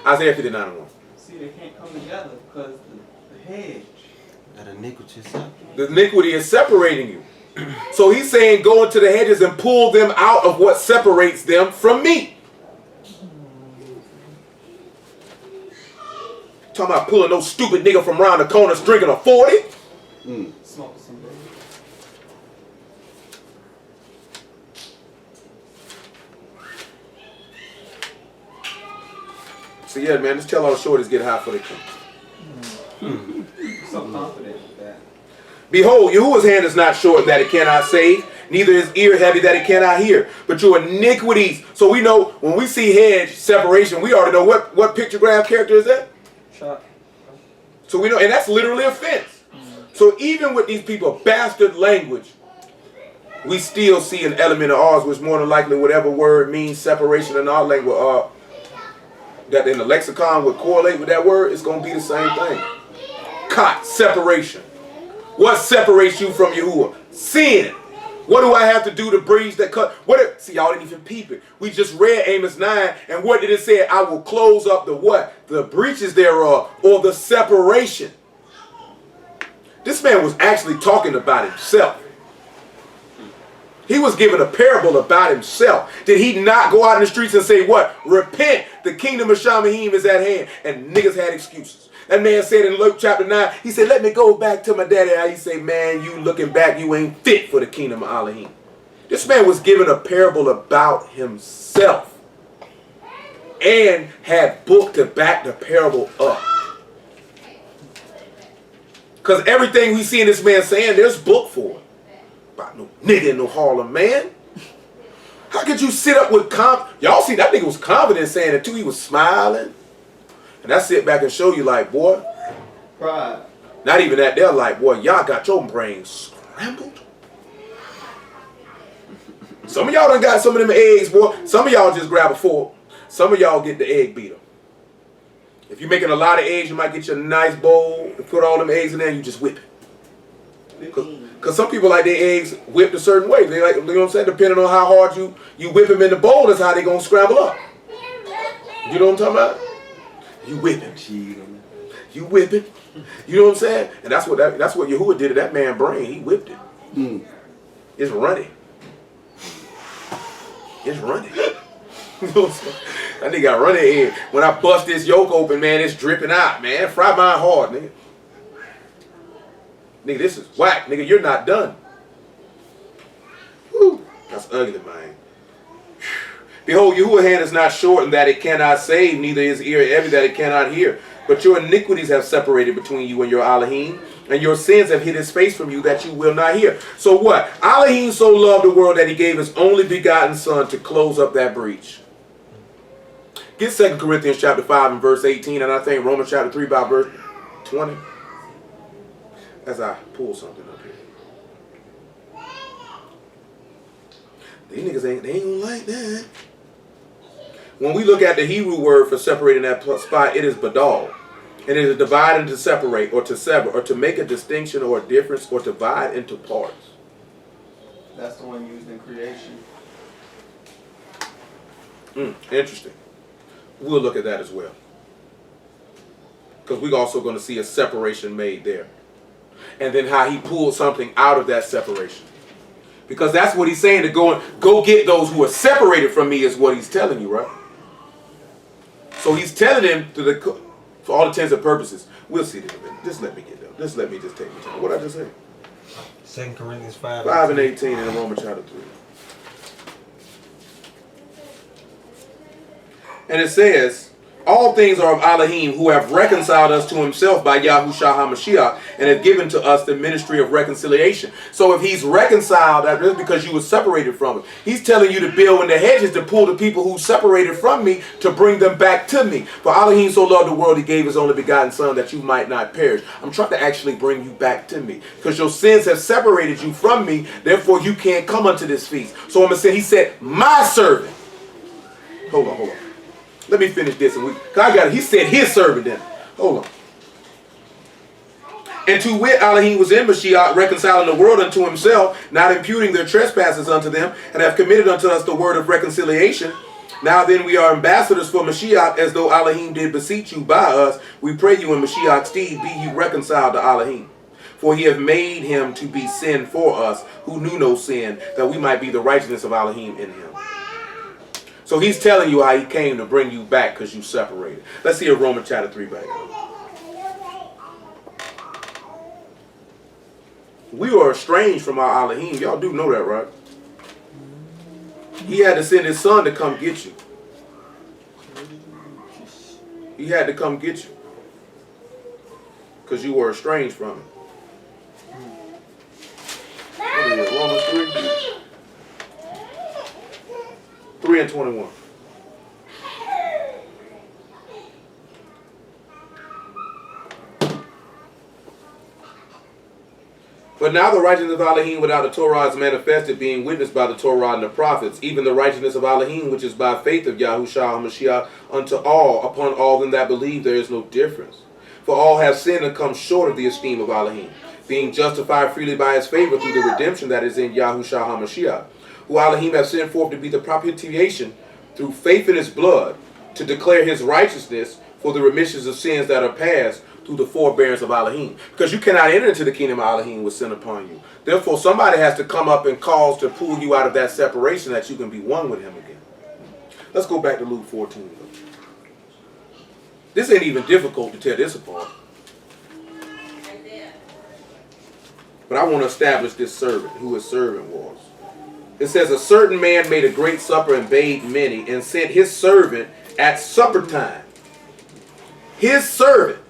Isaiah 59:1. See, they can't come together because the hedge. That iniquity is up. The iniquity is separating you. So he's saying go into the hedges and pull them out of what separates them from me. Talking about pulling no stupid nigga from around the corner drinking a 40. Smoking some bad. So yeah, man, just tell all the shorties get high for the king. So confident with that. Behold, Yahuwah's hand is not short that it cannot save, neither is ear heavy that it cannot hear. But your iniquities. So we know when we see hedge separation, we already know what pictograph character is that? Shot. So we know, and that's literally a fence. So even with these people bastard language, we still see an element of ours, which more than likely whatever word means separation in our language, that in the lexicon would correlate with that word, it's going to be the same thing. Kat, separation. What separates you from Yahuwah? Sin. What do I have to do to bridge that cut? See, y'all didn't even peep it. We just read Amos 9, and what did it say? I will close up the what? The breaches thereof, or the separation. This man was actually talking about himself. He was giving a parable about himself. Did he not go out in the streets and say what? Repent, the kingdom of Shamahim is at hand. And niggas had excuses. That man said in Luke chapter 9, he said, let me go back to my daddy. And he said, man, you looking back, you ain't fit for the kingdom of Elohim. This man was giving a parable about himself and had book to back the parable up. Because everything we see in this man saying, there's book for it. About no nigga in no Harlem, man. How could you sit up with y'all see that nigga was confident saying it too. He was smiling. And I sit back and show you like, boy. Pride. Not even that. They're like, boy, y'all got your brains scrambled. Some of y'all done got some of them eggs, boy. Some of y'all just grab a fork. Some of y'all get the egg beater. If you're making a lot of eggs, you might get your nice bowl and put all them eggs in there and you just whip it. Because some people like their eggs whipped a certain way. They like, you know what I'm saying? Depending on how hard you whip them in the bowl, that's how they going to scramble up. You know what I'm talking about? You whipping. You whipping. You know what I'm saying? And that's what Yahuwah did to that man's brain. He whipped it. It's running. It's running. You know what I'm saying? That nigga got running in. When I bust this yolk open, man, it's dripping out, man. Fry mine hard, nigga. Nigga, this is whack. Nigga, you're not done. Whew. That's ugly, man. Behold, Yahuwah's hand is not short in that it cannot save, neither is ear heavy that it cannot hear. But your iniquities have separated between you and your Elohim, and your sins have hid his face from you that you will not hear. So what? Elohim so loved the world that he gave his only begotten son to close up that breach. Get 2 Corinthians chapter 5 and verse 18, and I think Romans chapter 3 by verse 20. As I pull something up here. These niggas ain't gonna like that. When we look at the Hebrew word for separating that spot, it is badal. And it is divided to separate or to sever or to make a distinction or a difference or divide into parts. That's the one used in creation. Interesting. We'll look at that as well. Because we're also going to see a separation made there. And then how he pulled something out of that separation. Because that's what he's saying, to go get those who are separated from me is what he's telling you, right? So he's telling him for all intents and purposes. We'll see this in a minute. Just let me get there. Just let me just take my time. What did I just say? 2 Corinthians 5. 5 and 18 in Romans chapter 3. And it says, all things are of Elohim, who have reconciled us to himself by Yahushua HaMashiach, and have given to us the ministry of reconciliation. So if he's reconciled, that is because you were separated from him. He's telling you to build in the hedges to pull the people who separated from me, to bring them back to me. For Elohim so loved the world, he gave his only begotten son, that you might not perish. I'm trying to actually bring you back to me, because your sins have separated you from me, therefore you can't come unto this feast. So I'm going to say, he said, my servant. Hold on. Let me finish this. I got it. He said his servant then. Hold on. And to wit, Elohim was in Mashiach, reconciling the world unto himself, not imputing their trespasses unto them, and have committed unto us the word of reconciliation. Now then we are ambassadors for Mashiach, as though Elohim did beseech you by us. We pray you in Mashiach's stead, be ye reconciled to Elohim. For he hath made him to be sin for us, who knew no sin, that we might be the righteousness of Elohim in him. So he's telling you how he came to bring you back because you separated. Let's see Romans chapter 3 back. We are estranged from our Elohim. Y'all do know that, right? He had to send his son to come get you. He had to come get you. Because you were estranged from him. What is it, Romans 3? 3 and 21. But now the righteousness of Elohim without the Torah is manifested, being witnessed by the Torah and the prophets, even the righteousness of Elohim, which is by faith of Yahushua HaMashiach, unto all, upon all them that believe there is no difference. For all have sinned and come short of the esteem of Elohim, being justified freely by his favor through the redemption that is in Yahushua HaMashiach, who Elohim have sent forth to be the propitiation through faith in his blood, to declare his righteousness for the remissions of sins that are past through the forbearance of Elohim. Because you cannot enter into the kingdom of Elohim with sin upon you. Therefore, somebody has to come up and cause to pull you out of that separation, that you can be one with him again. Let's go back to Luke 14. This ain't even difficult to tear this apart. But I want to establish this servant, who his servant was. It says, a certain man made a great supper and bade many, and sent his servant at supper time. His servant.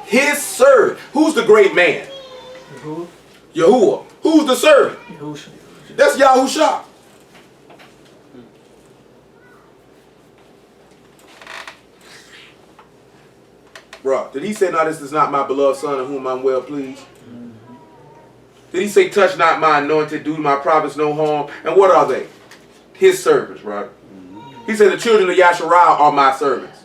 His servant. Who's the great man? Yahuwah. Who's the servant? Yahusha. That's Yahusha. Bruh, did he say, no, this is not my beloved son in whom I'm well pleased? Did he say, touch not my anointed, do my prophets no harm? And what are they? His servants, right? He said, the children of Yasharah are my servants.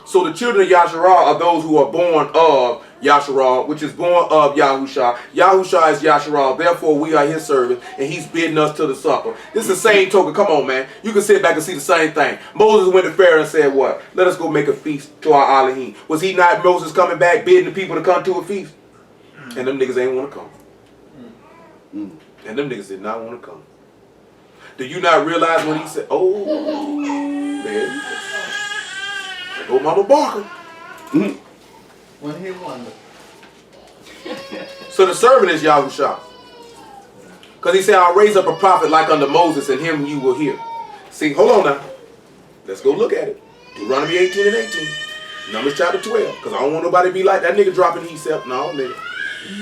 So the children of Yasharah are those who are born of Yasharah, which is born of Yahusha. Yahusha is Yasharah, therefore we are his servants, and he's bidding us to the supper. This is the same token. Come on, man. You can sit back and see the same thing. Moses went to Pharaoh and said, what? Let us go make a feast to our Elohim. Was he not Moses coming back, bidding the people to come to a feast? And them niggas ain't want to come. And them niggas did not want to come. Do you not realize when he said, oh, man, oh, Mama Barker. One hit wonder. So the servant is Yahusha. Because he said, I'll raise up a prophet like unto Moses, and him you will hear. See, hold on now. Let's go look at it. Deuteronomy 18 and 18. Numbers chapter 12. Because I don't want nobody to be like that nigga dropping himself. No, nigga.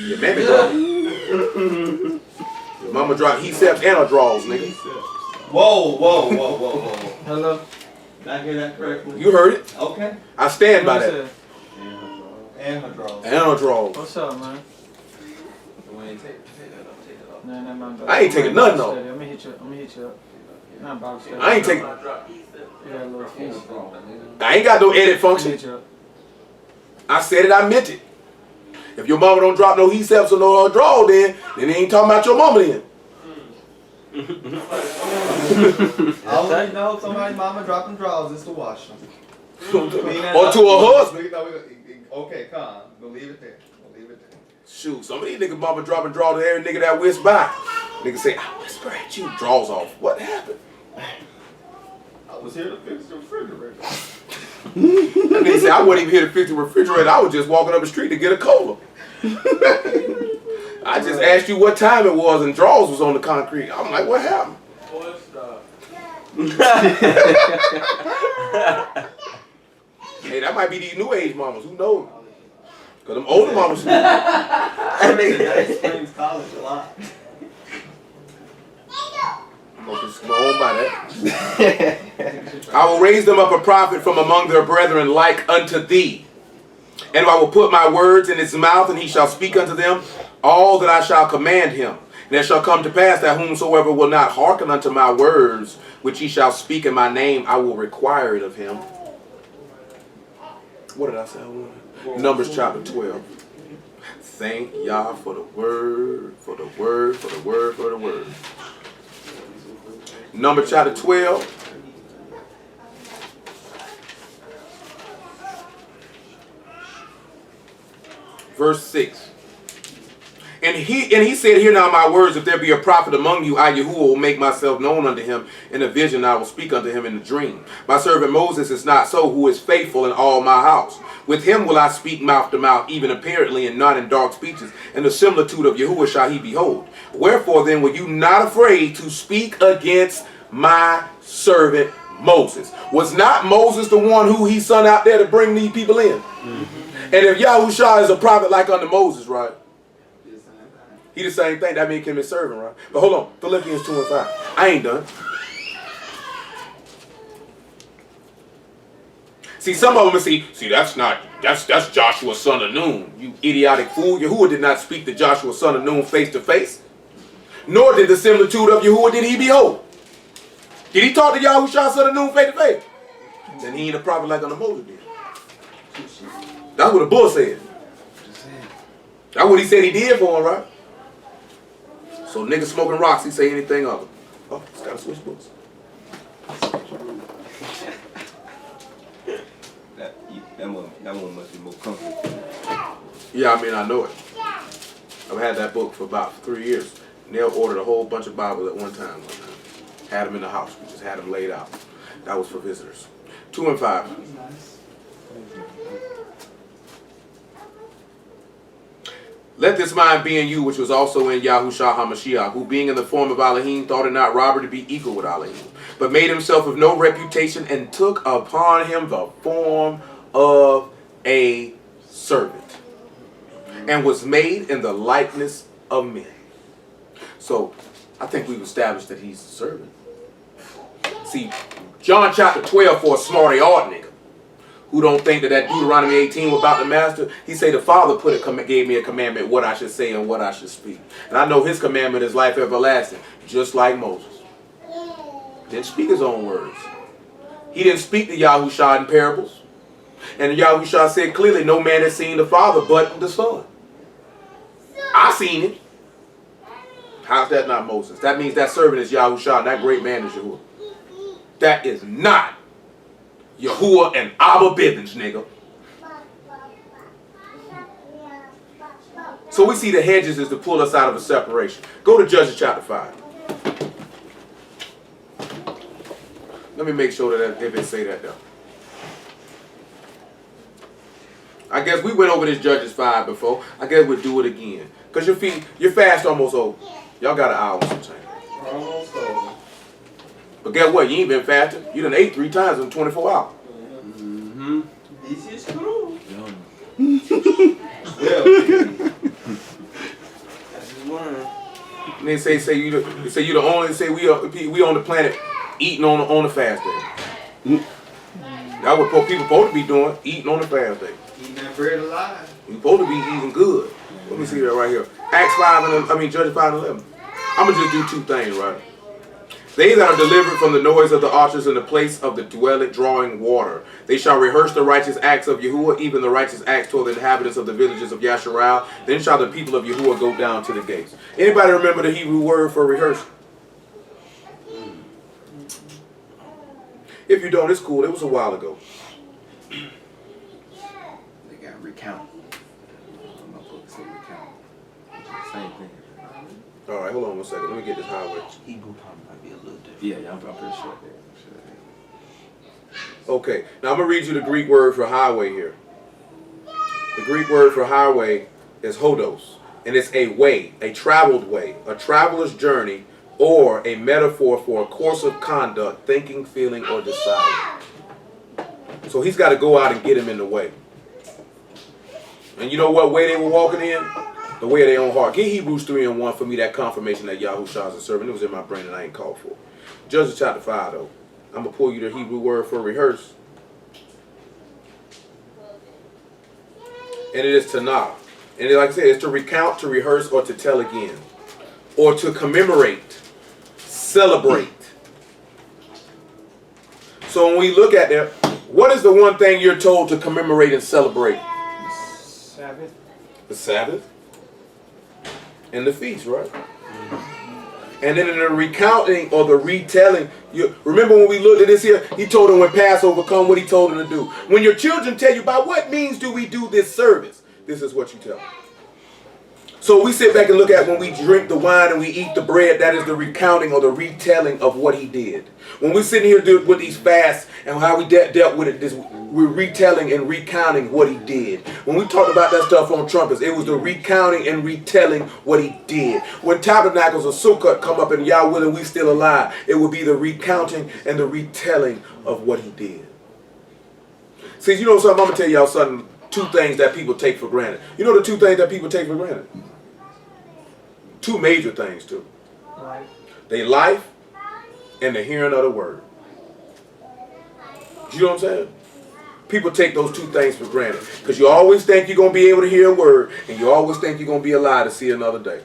Your mammy dropping. Your mama dropped he-steps and her draws, nigga. Whoa. Hello. Did I hear that correctly? You heard it. Okay. I stand by What's that. And her draws. And her draws. What's up, man? Nah, man. I ain't taking nothing off. I'm gonna hit you up. Not Bible study. I ain't taking. You got a little feast. I ain't got no edit I'm gonna function. hit you up. I said it, I meant it. If your mama don't drop no he-steps or no draw, then they ain't talking about your mama then. I'll let you know somebody's mama dropping draws is to wash them. Or to a husband. Okay, come. We'll leave it there. Shoot, some of these niggas mama dropping draw to every nigga that whisper by. Nigga say, I whisper at you. Draws off. What happened? I was here to fix the refrigerator. That nigga say, I wasn't even here to fix the refrigerator. I was just walking up the street to get a cola. I just asked you what time it was and draws was on the concrete. I'm like, what happened? Hey, that might be these new age mamas. Who knows? Because them older mamas. That explains college a lot. Just go on by that. I will raise them up a prophet from among their brethren like unto thee. And I will put my words in his mouth, and he shall speak unto them all that I shall command him. And it shall come to pass that whomsoever will not hearken unto my words, which he shall speak in my name, I will require it of him. What did I say? Numbers chapter 12. Thank Yah for the word, for the word, for the word, for the word. Numbers chapter 12. Verse 6. And he said, hear now my words, if there be a prophet among you, I Yahuwah will make myself known unto him in a vision, I will speak unto him in a dream. My servant Moses is not so, who is faithful in all my house. With him will I speak mouth to mouth, even apparently, and not in dark speeches, and the similitude of Yahuwah shall he behold. Wherefore then were you not afraid to speak against my servant Moses? Was not Moses the one who he sent out there to bring these people in? And if Yahushua is a prophet like unto Moses, right? He the same thing. That means him his servant, right? But hold on. Philippians 2 and 5. I ain't done. See, some of them will see that's Joshua son of Nun. You idiotic fool. Yahuwah did not speak to Joshua son of Nun face to face. Nor did the similitude of Yahuwah did he behold. Did he talk to Yahushua son of Nun face to face? Then he ain't a prophet like unto Moses did. That's what the bull said. That's what he said he did for him, right? So niggas smoking rocks, he say anything of it. Oh, it's got to switch books. That one must be more comfortable. Yeah, I mean, I know it. I've had that book for about 3 years. Neil ordered a whole bunch of Bibles at one time. Had them in the house. We just had them laid out. That was for visitors. 2 and 5. Let this mind be in you, which was also in Yahushua HaMashiach, who being in the form of Elohim, thought it not robbery to be equal with Elohim, but made himself of no reputation, and took upon him the form of a servant, and was made in the likeness of men. So, I think we've established that he's a servant. See, John chapter 12 for a smarty art nigga who don't think that Deuteronomy 18 was about the master. He say the Father gave me a commandment what I should say and what I should speak. And I know his commandment is life everlasting, just like Moses. Didn't speak his own words. He didn't speak to Yahushua in parables. And Yahushua said clearly, no man has seen the Father but the Son. I seen it. How's that not Moses? That means that servant is Yahushua and that great man is Yahuwah. That is not Yahuwah and Abba Bibbins, nigga. So we see the hedges is to pull us out of a separation. Go to Judges chapter 5. Let me make sure that if it say that though. I guess we went over this Judges 5 before. I guess we'll do it again. Because your fast almost over. Y'all got an hour or something. Almost over. But guess what? You ain't been fasting. You done ate 3 times in 24 hours. Mm-hmm. This is true. And they say you the only we on the planet eating on the fast day. That's what people supposed to be doing, eating on the fast day. Eating that bread alive. You supposed to be eating good. Let me see that right here. Judges 5 and 11. I'm gonna just do 2 things, right? They that are delivered from the noise of the archers in the place of the dwelling drawing water. They shall rehearse the righteous acts of Yahuwah, even the righteous acts toward the inhabitants of the villages of Yasharal. Then shall the people of Yahuwah go down to the gates. Anybody remember the Hebrew word for rehearse? If you don't, it's cool. It was a while ago. They got recount. My book said recount. Same thing. All right, hold on 1 second. Let me get this highway. Hebrew probably might be a little different. Yeah, I'm pretty sure. Okay, now I'm going to read you the Greek word for highway here. The Greek word for highway is hodos, and it's a way, a traveled way, a traveler's journey or a metaphor for a course of conduct, thinking, feeling, or deciding. So he's got to go out and get him in the way. And you know what way they were walking in? The way of their own heart. Get Hebrews 3:1 for me, that confirmation that Yahushua is a servant. It was in my brain and I ain't called for it. Judges chapter 5 though. I'm going to pull you the Hebrew word for rehearse. And it is tanah. And like I said, it's to recount, to rehearse, or to tell again. Or to commemorate, celebrate. So when we look at that, what is the one thing you're told to commemorate and celebrate? Sabbath. The Sabbath and the feast, right? And then in the recounting or the retelling, you remember when we looked at this here, he told them when Passover come, what he told them to do. When your children tell you, by what means do we do this service? This is what you tell them. So we sit back and look at when we drink the wine and we eat the bread, that is the recounting or the retelling of what he did. When we're sitting here with these fasts and how we dealt with it, we're retelling and recounting what he did. When we talked about that stuff on trumpets, it was the recounting and retelling what he did. When tabernacles or sukkot come up and Yah willing we still alive, it will be the recounting and the retelling of what he did. See, you know something? I'm going to tell y'all something. Two things that people take for granted. You know the two things that people take for granted? Two major things too. Right. They life and the hearing of the word. You know what I'm saying? People take those two things for granted. Because you always think you're going to be able to hear a word, and you always think you're going to be alive to see another day.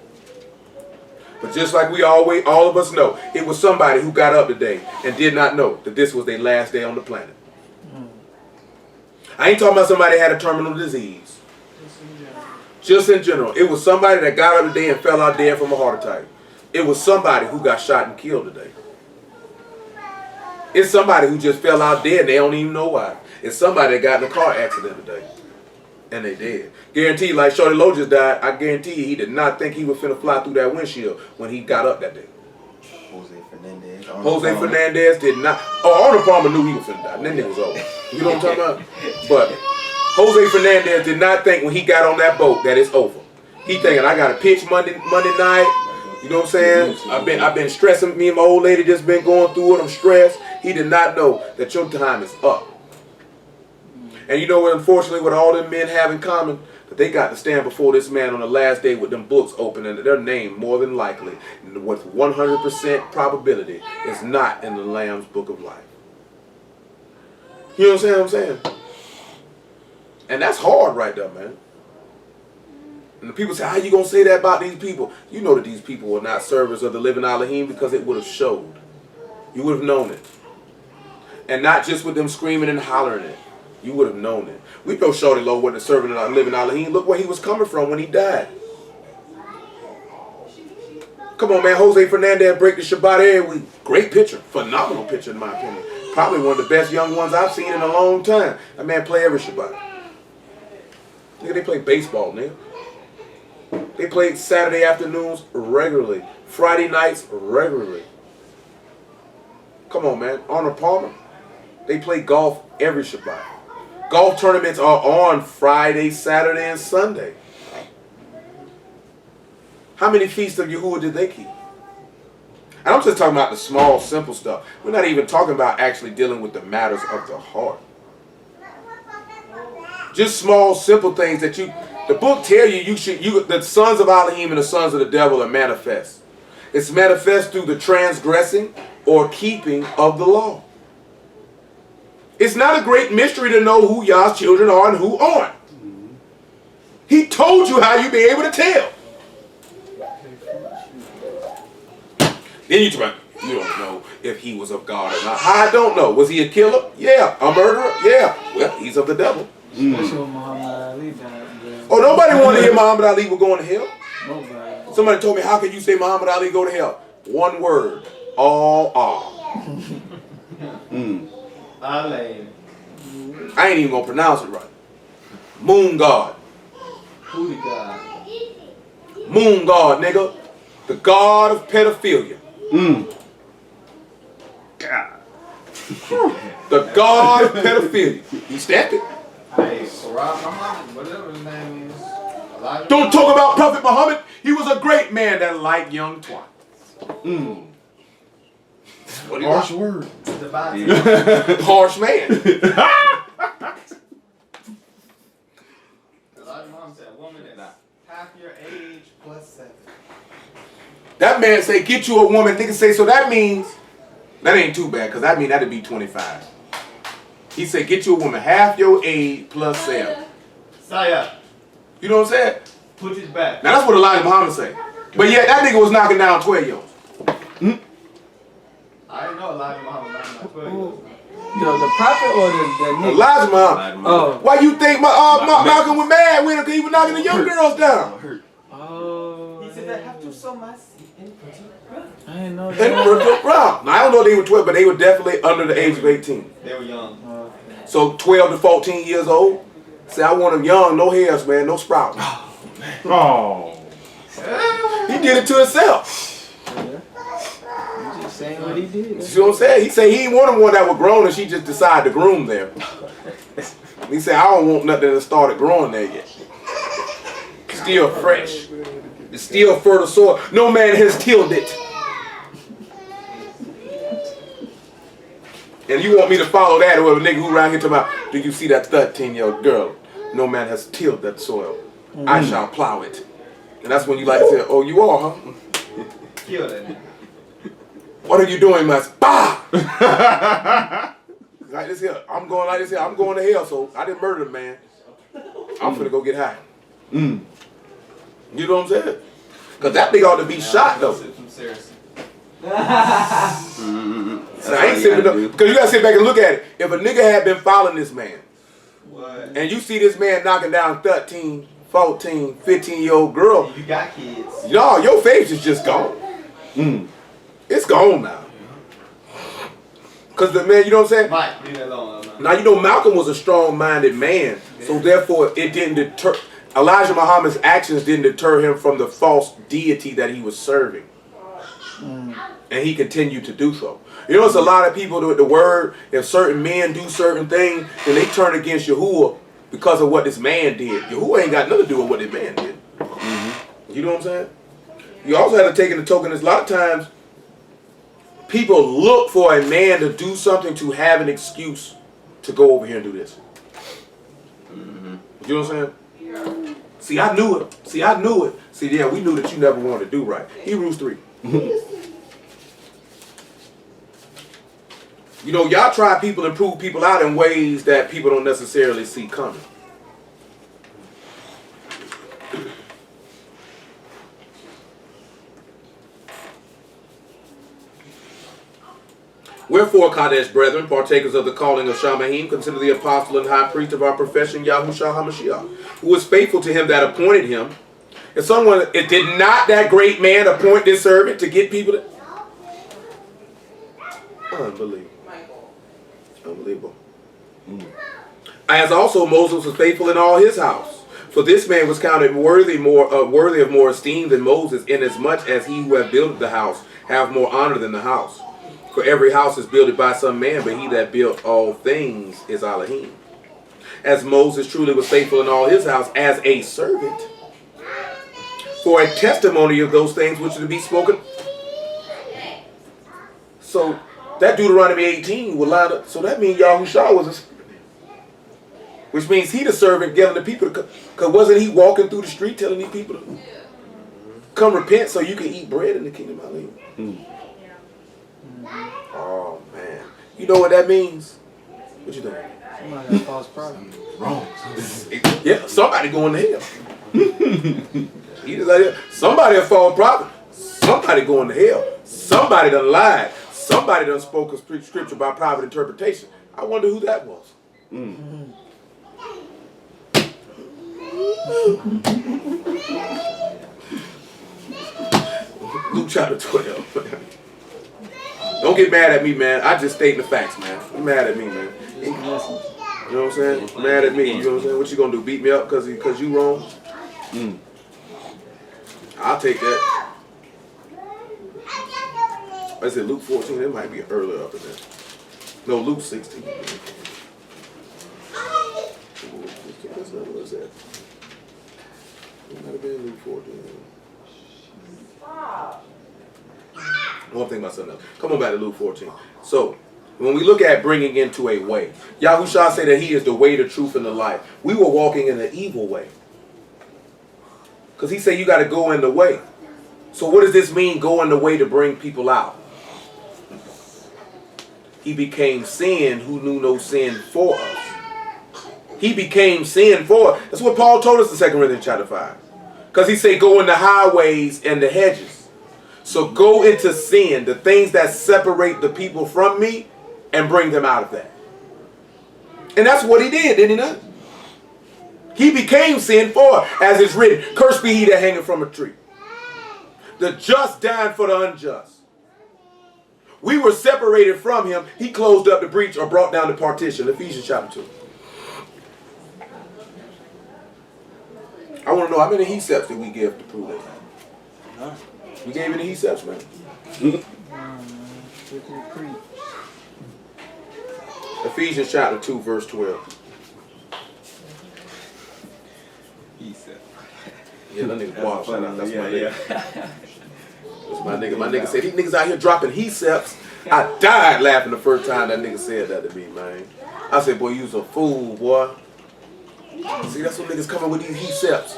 But just like all of us know, it was somebody who got up today and did not know that this was their last day on the planet. I ain't talking about somebody that had a terminal disease. Just in general. It was somebody that got up today and fell out dead from a heart attack. It was somebody who got shot and killed today. It's somebody who just fell out dead and they don't even know why. It's somebody that got in a car accident today. And they dead. Guaranteed, like Shorty Lowe just died, I guarantee you he did not think he was finna fly through that windshield when he got up that day. Jose Fernandez did not. Oh, Arnold Palmer knew he was finna die. That nigga was over. You know what I'm talking about? But Jose Fernandez did not think when he got on that boat that it's over. He thinking I got to pitch Monday night. You know what I'm saying? I've been stressing. Me and my old lady just been going through it. I'm stressed. He did not know that your time is up. And you know what? Unfortunately, what all them men have in common, that they got to stand before this man on the last day with them books open and their name more than likely, with 100% probability, is not in the Lamb's Book of Life. You know what I'm saying? And that's hard right there, man. And the people say, how you going to say that about these people? You know that these people were not servants of the living Elohim because it would have showed. You would have known it. And not just with them screaming and hollering it. You would have known it. We know Shorty Lowe wasn't a servant of the living Elohim. Look where he was coming from when he died. Come on, man. Jose Fernandez break the Shabbat every week. Great pitcher. Phenomenal pitcher, in my opinion. Probably one of the best young ones I've seen in a long time. That man play every Shabbat. Nigga, they play baseball, nigga. They play Saturday afternoons regularly. Friday nights regularly. Come on, man. Arnold Palmer. They play golf every Shabbat. Golf tournaments are on Friday, Saturday, and Sunday. How many feasts of Yahuwah did they keep? And I'm just talking about the small, simple stuff. We're not even talking about actually dealing with the matters of the heart. Just small, simple things that the book tell you, the sons of Elohim and the sons of the devil are manifest. It's manifest through the transgressing or keeping of the law. It's not a great mystery to know who Yah's children are and who aren't. He told you how you be able to tell. Then you don't know if he was of God or not. I don't know. Was he a killer? Yeah. A murderer? Yeah. Well, he's of the devil. Especially when Muhammad Ali died. Oh, nobody wanted to hear Muhammad Ali was going to hell. Nobody. Somebody told me, how can you say Muhammad Ali go to hell? One word. Allah. Ali. I ain't even going to pronounce it right. Moon God. Who God? Moon God, nigga. The God of pedophilia. God. The God of pedophilia. He stamped it. Hey, Sarah Muhammad, whatever his name is. Elijah Don't talk about Prophet Muhammad. He was a great man that liked young twats. What do you Harsh word. The bade. Harsh man. Elijah Muhammad said, a woman that's half your age plus 7. That man say, get you a woman. Nigga say, so that means, that ain't too bad, because I mean that'd be 25. He said, get you a woman half your age plus 7. Saya, You know what I'm saying? put his back. Now that's what Elijah Muhammad say. But yeah, that nigga was knocking down 12-year-olds. I didn't know Elijah Muhammad was not 12 years. The prophet or the nigga? Elijah Muhammad. Oh. Why you think Malcolm was mad with him? Because he was knocking the young girls down. Oh. He said, I have to sow my seed in fertile ground. I didn't know And that. now, I don't know if they were 12, but they were definitely under the age of 18. They were young. So 12 to 14 years old. Say, I want them young, no hairs, man, no sprouts. Oh. He did it to himself. You just saying what he did. You see what I'm saying? He said he ain't want one that was grown and she just decided to groom them. He said, I don't want nothing that started growing there yet. Still fresh. It's still fertile soil. No man has tilled it. And you want me to follow that or a nigga who around here talking about, do you see that 13-year-old girl? No man has tilled that soil. I shall plow it. And that's when you like to say, oh, you are, huh? Kill that nigga. What are you doing, man? Bah! Like this here. I'm going like this here. I'm going to hell, so I didn't murder the man. I'm finna go get high. You know what I'm saying? Because that nigga ought to be shot, though. From Saracen. So I ain't sitting up, because you gotta sit back and look at it. If a nigga had been following this man, What? and you see this man knocking down 13, 14, 15-year-old girl, You got kids. no, your face is just gone. It's gone now. Because the man, you know what I'm saying? Mike, leave that alone. Now, you know, Malcolm was a strong-minded man, so therefore it didn't deter, Elijah Muhammad's actions didn't deter him from the false deity that he was serving. And he continued to do so. You know, it's a lot of people with the word, if certain men do certain things, then they turn against Yahuwah because of what this man did. Yahuwah ain't got nothing to do with what this man did. You know what I'm saying? You also have to take into token, there's a lot of times people look for a man to do something to have an excuse to go over here and do this. You know what I'm saying? See, I knew it. See, I knew it. See, yeah, we knew that you never wanted to do right. Hebrews 3. You know, y'all try people and prove people out in ways that people don't necessarily see coming. Wherefore, Kadesh brethren, partakers of the calling of Shamahim, consider the apostle and high priest of our profession, Yahushua HaMashiach, who was faithful to him that appointed him. If someone, it did not that great man appoint this servant to get people to... Unbelievable. Unbelievable. As also Moses was faithful in all his house. For this man was counted worthy of more esteem than Moses, inasmuch as he who hath built the house have more honor than the house. For every house is built by some man, but he that built all things is Elohim. As Moses truly was faithful in all his house as a servant, for a testimony of those things which are to be spoken. So that Deuteronomy 18 will line up. So that means Yahushua was a servant. Which means he the servant getting the people to come. Because wasn't he walking through the street telling these people to come repent so you can eat bread in the kingdom of Elohim? Oh man. You know what that means? What you doing? Somebody got false prophet. Wrong. Yeah, somebody going to hell. He just like, somebody a false prophet. Somebody going to hell. Somebody done lied. Somebody done spoke a scripture by private interpretation. I wonder who that was. Luke chapter 12. Don't get mad at me, man. I just stating the facts, man. You mad at me, man. You know what I'm saying? Mad at me. You know what I'm saying? What you gonna do? Beat me up because you wrong? I'll take that. I said Luke 14. It might be earlier up in there. No, Luke 16. That's not what it said. It might have been Luke 14. One thing about something else. Come on back to Luke 14. So, when we look at bringing into a way, Yahushua said that he is the way, the truth, and the life. We were walking in the evil way. Because he said you got to go in the way. So what does this mean, go in the way to bring people out? He became sin who knew no sin for us. He became sin for us. That's what Paul told us in 2 Corinthians chapter 5. Because he said go in the highways and the hedges. So go into sin, the things that separate the people from me, and bring them out of that. And that's what he did, didn't he not? He became sin for us, as it's written, cursed be he that hangeth from a tree. The just died for the unjust. We were separated from him. He closed up the breach or brought down the partition. Ephesians chapter 2. I want to know how many he-steps did we give to prove that? We gave any he-steps, man? Ephesians chapter 2, verse 12. He said. Yeah, that nigga Bob, shout out. That's my nigga. Yeah. That's my nigga. My nigga said, these niggas out here dropping he-steps. I died laughing the first time that nigga said that to me, man. I said, boy, you's a fool, boy. See, that's what niggas coming with these he-steps.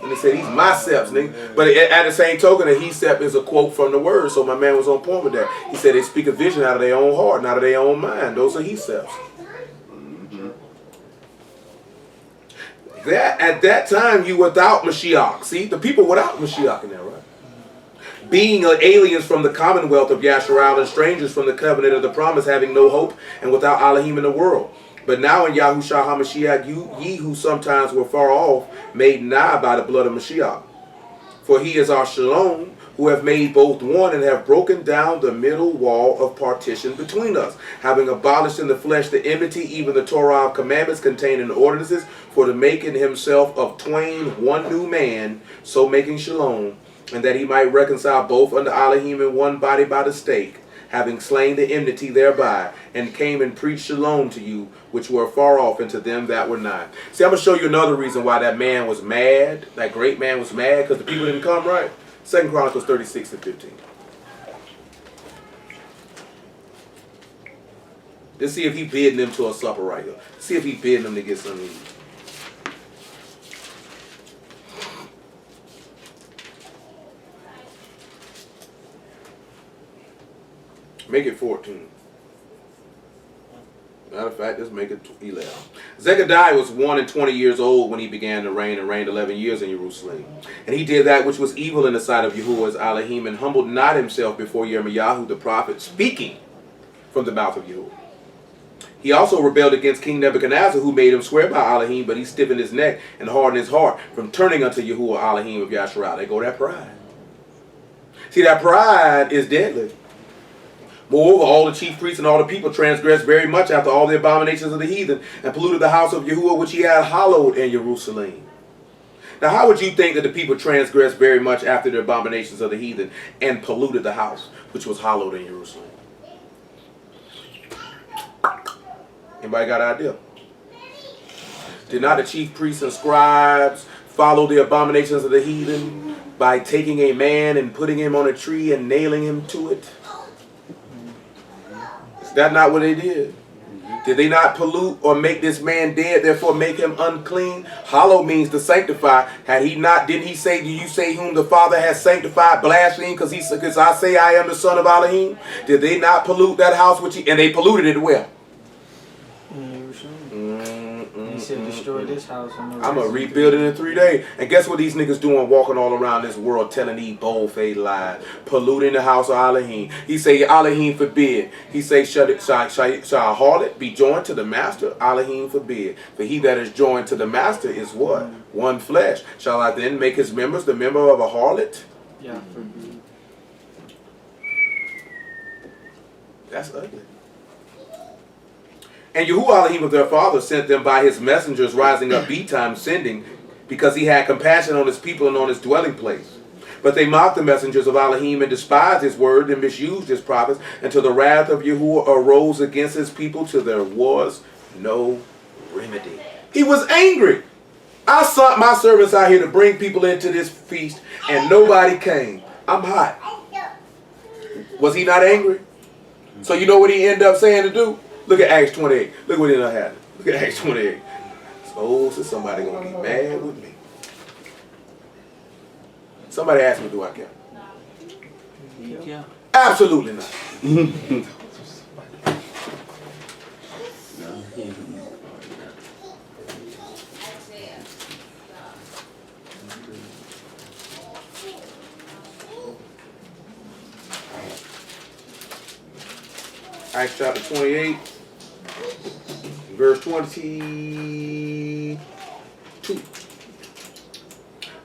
And they said, these my steps, nigga. But at the same token, a he-step is a quote from the word. So my man was on point with that. He said they speak a vision out of their own heart, not out of their own mind. Those are he-steps. At that time, you without Mashiach. See, the people without Mashiach in there, right? Being aliens from the commonwealth of Yasharal and strangers from the covenant of the promise, having no hope and without Elohim in the world. But now in Yahushua HaMashiach, ye who sometimes were far off, made nigh by the blood of Mashiach. For he is our Shalom, who have made both one and have broken down the middle wall of partition between us, having abolished in the flesh the enmity, even the Torah of commandments contained in the ordinances, for the making himself of twain one new man, so making Shalom, and that he might reconcile both unto Elohim in one body by the stake, having slain the enmity thereby, and came and preached Shalom to you, which were far off, and to them that were nigh. See, I'm going to show you another reason why that man was mad, that great man was mad, because the people didn't come right. 2 Chronicles 36 and 15. Let's see if he bidding them to a supper right here. See if he bidding them to get something to eat. Make it 14. Matter of fact, let's make it 11. Zechariah was 1 and 20 years old when he began to reign, and reigned 11 years in Jerusalem. And he did that which was evil in the sight of Yahuwah as Elohim, and humbled not himself before Yirmiyahu the prophet, speaking from the mouth of Yahuwah. He also rebelled against King Nebuchadnezzar, who made him swear by Elohim, but he stiffened his neck and hardened his heart from turning unto Yahuwah Elohim of Yasharal. There go that pride. See, that pride is deadly. Moreover, all the chief priests and all the people transgressed very much after all the abominations of the heathen, and polluted the house of Yahuwah which he had hallowed in Jerusalem. Now, how would you think that the people transgressed very much after the abominations of the heathen and polluted the house which was hallowed in Jerusalem? Anybody got an idea? Did not the chief priests and scribes follow the abominations of the heathen by taking a man and putting him on a tree and nailing him to it? Is that not what they did? Did they not pollute or make this man dead, therefore make him unclean? Hallow means to sanctify. Had he not, didn't he say, do you say whom the Father has sanctified, blaspheme, because I say I am the son of Elohim? Did they not pollute that house which and they polluted it well? He said destroy this house. I'm going to rebuild it in 3 days. And guess what these niggas doing walking all around this world telling these bold-faced lies? Polluting the house of Elohim. He say Elohim forbid. He say shall a harlot be joined to the master? Elohim forbid. For he that is joined to the master is what? One flesh. Shall I then make his members the member of a harlot? Yeah, forbid. That's ugly. And Yahuwah Elohim of their father sent them by his messengers rising up bedtime sending, because he had compassion on his people and on his dwelling place. But they mocked the messengers of Elohim and despised his word and misused his prophets, until the wrath of Yahuwah arose against his people till there was no remedy. He was angry. I sent my servants out here to bring people into this feast and nobody came. I'm hot. Was he not angry? So you know what he ended up saying to do? Look at Acts 28. Look what ended up happening. Look at Acts 28. So somebody gonna be mad with me. Somebody asked me, do I care? Yeah. Absolutely not. Acts chapter 28, verse 22.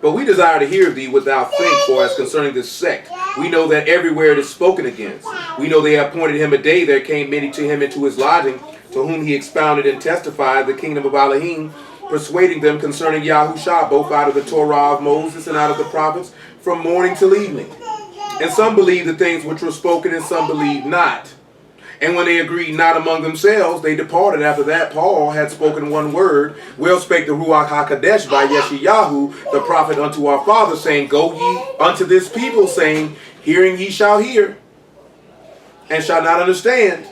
But we desire to hear thee what thou think, for as concerning this sect, we know that everywhere it is spoken against. We know they appointed him a day, there came many to him into his lodging, to whom he expounded and testified the kingdom of Elohim, persuading them concerning Yahushua, both out of the Torah of Moses and out of the prophets, from morning till evening. And some believed the things which were spoken, and some believed not. And when they agreed not among themselves, they departed. After that, Paul had spoken one word. Well spake the Ruach HaKodesh by Yeshayahu, the prophet, unto our fathers, saying, Go ye unto this people, saying, Hearing ye shall hear, and shall not understand,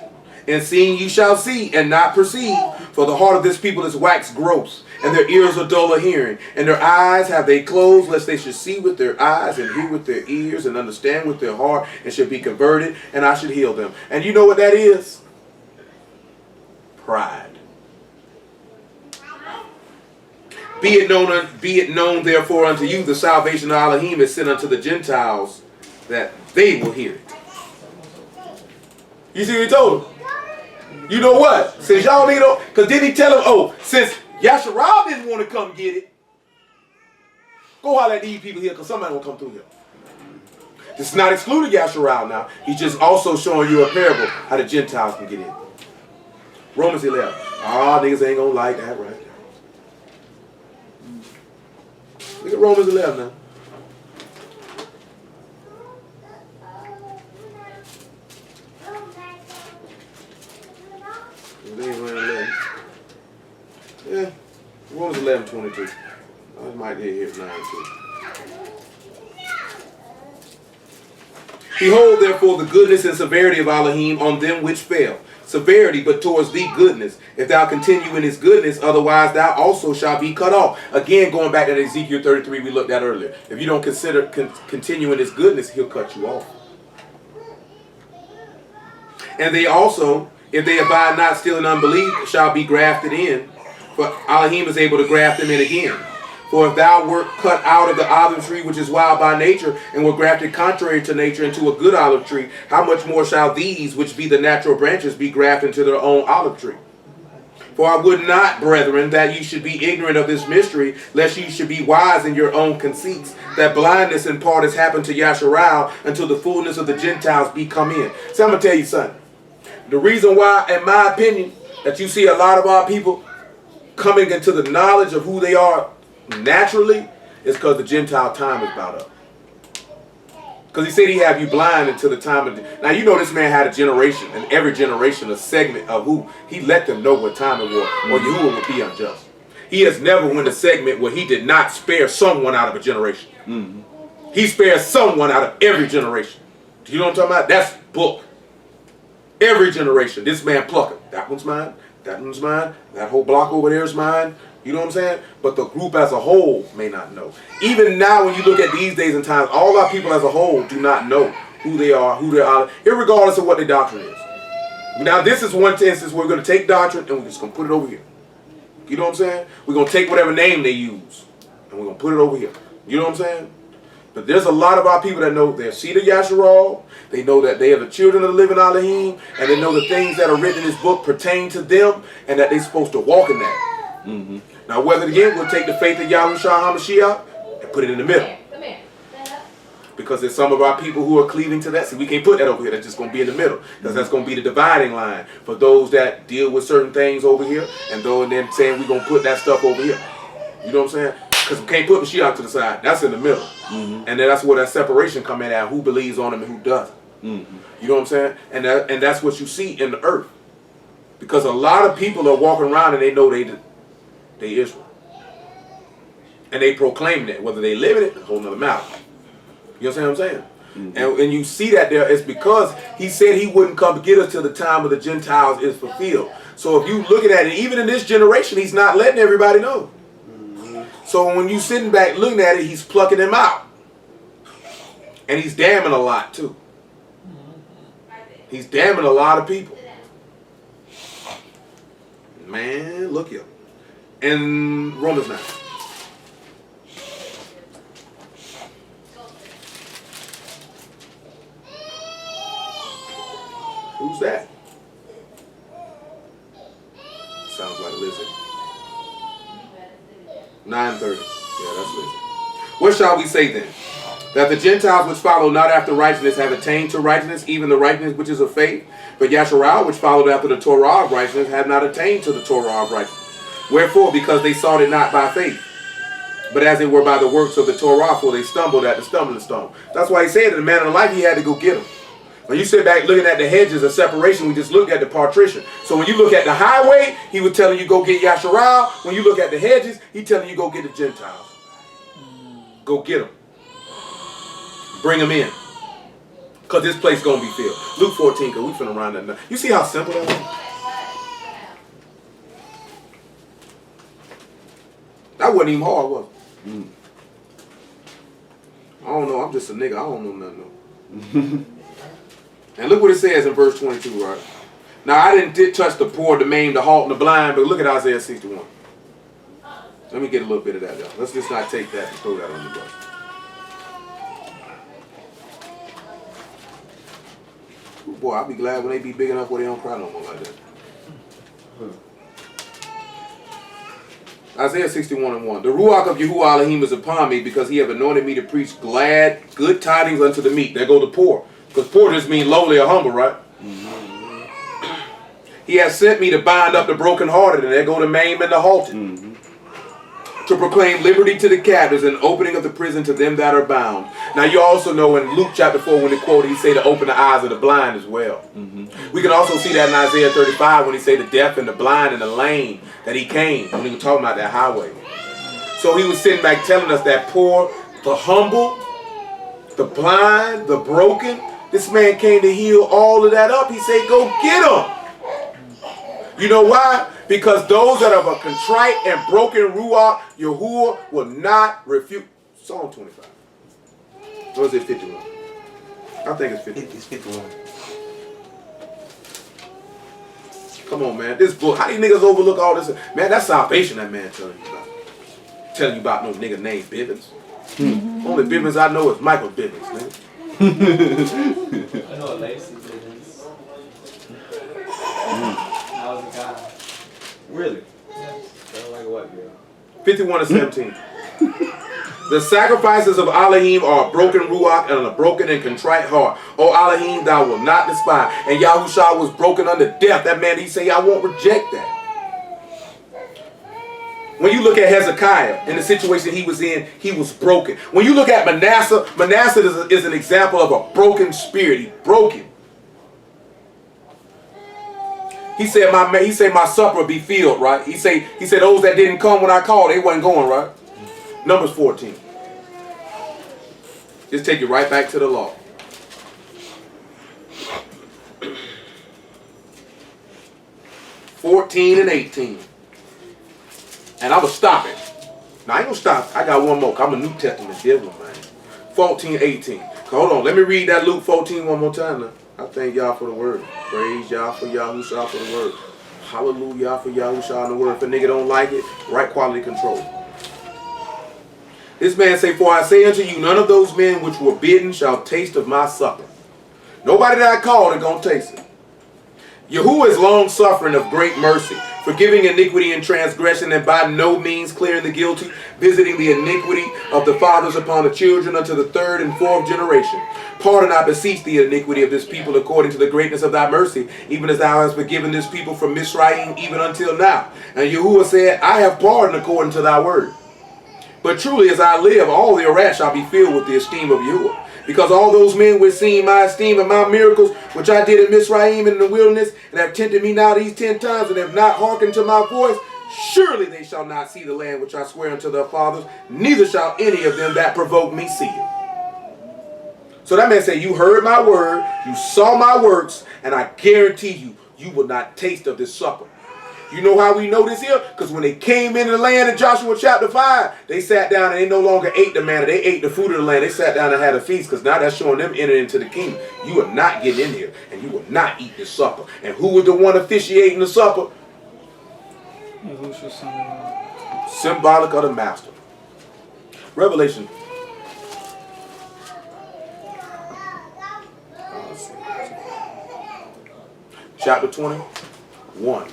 and seeing ye shall see, and not perceive. For the heart of this people is waxed gross, and their ears are dull of hearing, and their eyes have they closed, lest they should see with their eyes, and hear with their ears, and understand with their heart, and should be converted, and I should heal them. And you know what that is? Pride. Be it known therefore unto you, the salvation of Elohim is sent unto the Gentiles, that they will hear it. You see what he told them? You know what? Since y'all need to, because didn't he tell them, oh, since Yasharal didn't want to come get it, go holler at these people here, because somebody will come through here. This is not excluding Yasharal now. He's just also showing you a parable how the Gentiles can get in. Romans 11. Niggas ain't gonna like that right there. Look at Romans 11 now. Yeah, Romans 11:22. I might hear 9 too. Behold, therefore, the goodness and severity of Elohim on them which fail. Severity, but towards thee goodness. If thou continue in his goodness, otherwise thou also shalt be cut off. Again, going back to Ezekiel 33 we looked at earlier. If you don't continue in his goodness, he'll cut you off. And they also, if they abide not still in unbelief, shall be grafted in. For Elohim is able to graft them in again. For if thou wert cut out of the olive tree which is wild by nature, and were grafted contrary to nature into a good olive tree, how much more shall these, which be the natural branches, be grafted into their own olive tree? For I would not, brethren, that you should be ignorant of this mystery, lest you should be wise in your own conceits, that blindness in part has happened to Yasharal, until the fullness of the Gentiles be come in. So I'm going to tell you something. The reason why, in my opinion, that you see a lot of our people coming into the knowledge of who they are naturally is because the Gentile time is about up. Because he said he have you blind until the time of... Now you know this man had a generation, and every generation a segment of who he let them know what time it was, or Yahuwah would be unjust. He has never won a segment where he did not spare someone out of a generation. He spares someone out of every generation. Do you know what I'm talking about? That's book. Every generation, this man pluck it. That one's mine. That one's mine. That whole block over there is mine. You know what I'm saying? But the group as a whole may not know. Even now, when you look at these days and times, all our people as a whole do not know who they are, who they are, irregardless of what their doctrine is. Now, this is one instance where we're going to take doctrine and we're just going to put it over here. You know what I'm saying? We're going to take whatever name they use and we're going to put it over here. You know what I'm saying? But there's a lot of our people that know their seed of Yasharal. They know that they are the children of the living Elohim, and they know the things that are written in this book pertain to them, and that they're supposed to walk in that. Now, whether again, we'll take the faith of Yahushua HaMashiach and put it in the middle. Because there's some of our people who are cleaving to that. See, we can't put that over here. That's just going to be in the middle. Because that's going to be the dividing line for those that deal with certain things over here, and then saying we're going to put that stuff over here. You know what I'm saying? Because we can't put Mashiach to the side. That's in the middle. And then that's where that separation come in at, who believes on him and who doesn't. You know what I'm saying? And that's what you see in the earth. Because a lot of people are walking around and they know they Israel. And they proclaim that. Whether they live in it, a whole nother matter. You understand what I'm saying? And you see that there, it's because he said he wouldn't come to get us till the time of the Gentiles is fulfilled. So if you looking at it, even in this generation, he's not letting everybody know. So when you sitting back looking at it, he's plucking them out. And he's damning a lot too. He's damning a lot of people. Man, look here. In Romans 9. Who's that? Sounds like Lizzie. 9:30. Yeah, that's Lizzie. What shall we say then? That the Gentiles which follow not after righteousness have attained to righteousness, even the righteousness which is of faith. But Yasharal, which followed after the Torah of righteousness, have not attained to the Torah of righteousness. Wherefore, because they sought it not by faith, but as it were by the works of the Torah, for they stumbled at the stumbling stone. That's why he said in the manner of life, he had to go get them. When you sit back looking at the hedges of separation, we just looked at the partition. So when you look at the highway, he was telling you go get Yasharal. When you look at the hedges, he telling you go get the Gentiles. Go get them. Bring them in. Because this place going to be filled. Luke 14, because we finna run that now. You see how simple that was? That wasn't even hard, was it? I don't know. I'm just a nigga. I don't know nothing. And look what it says in verse 22, right? Now, I didn't touch the poor, the maimed, the halt, and the blind, but look at Isaiah 61. Let me get a little bit of that down. Let's just not take that and throw that on the bus. Ooh, boy, I'll be glad when they be big enough where they don't cry no more like that. Isaiah 61:1. The Ruach of Yahuwah Elohim is upon me because he have anointed me to preach good tidings unto the meek. There go the poor. Because poor just means lowly or humble, right? He has sent me to bind up the brokenhearted, and there go the maimed and the halted. To proclaim liberty to the captives and opening of the prison to them that are bound. Now you also know in Luke chapter 4 when he quoted, he say to open the eyes of the blind as well. We can also see that in Isaiah 35 when he say the deaf and the blind and the lame that he came when he was talking about that highway. So he was sitting back telling us that poor, the humble, the blind, the broken, this man came to heal all of that up. He said, go get them. You know why? Because those that have a contrite and broken Ruach, Yahuwah will not refute. Psalm 25. Or is it 51? I think it's 51. It's 51. Come on, man. This book, how these niggas overlook all this? Man, that's salvation that man telling you about. Telling you about no nigga named Bivens. Only Bivens I know is Michael Bivens, nigga. I know a Lacey Bivens. I was a guy. Really? Yeah. Sound like a white girl. 51-17. The sacrifices of Elohim are a broken ruach and a broken and contrite heart. O Elohim, thou wilt not despise. And Yahushua was broken under death. That man, he say, I won't reject that. When you look at Hezekiah in the situation he was in, he was broken. When you look at Manasseh, Manasseh is an example of a broken spirit. He broken. He said my supper be filled, right? He said those that didn't come when I called, they wasn't going, right? Numbers 14. Just take you right back to the law. (14 and 18). And I'm going to stop it. Now, I ain't going to stop. I got one more. I'm a New Testament devil, man. 14, 18. Hold on. Let me read that Luke 14 one more time now. I thank y'all for the word. Praise y'all for Yahushua for the word. Hallelujah for Yahushua and the word. If a nigga don't like it, right quality control. This man say, for I say unto you, none of those men which were bidden shall taste of my supper. Nobody that I called is going to taste it. Yahuwah is long-suffering of great mercy, forgiving iniquity and transgression, and by no means clearing the guilty, visiting the iniquity of the fathers upon the children unto the third and fourth generation. Pardon, I beseech thee, iniquity of this people according to the greatness of thy mercy, even as thou hast forgiven this people from Mizraim even until now. And Yahuwah said, I have pardoned according to thy word. But truly as I live, all the earth shall be filled with the esteem of Yahuwah. Because all those men which seen my esteem and my miracles, which I did in Mizraim and in the wilderness, and have tempted me now these 10 times, and have not hearkened to my voice, surely they shall not see the land which I swear unto their fathers, neither shall any of them that provoke me see it. So that man said, you heard my word, you saw my works, and I guarantee you, you will not taste of this supper. You know how we know this here? Because when they came into the land in Joshua chapter 5, they sat down and they no longer ate the manna. They ate the fruit of the land. They sat down and had a feast, because now that's showing them entering into the kingdom. You are not getting in here, and you will not eat this supper. And who was the one officiating the supper? Symbolic of the master. Revelation. Chapter 21,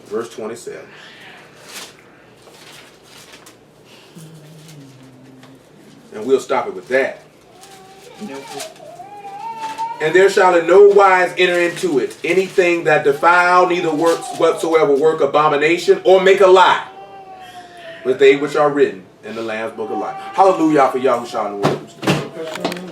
verse 27. And we'll stop it with that. And there shall in no wise enter into it anything that defile, neither works whatsoever work abomination, or make a lie, with they which are written in the Lamb's book of life. Hallelujah for Yahushua and the word.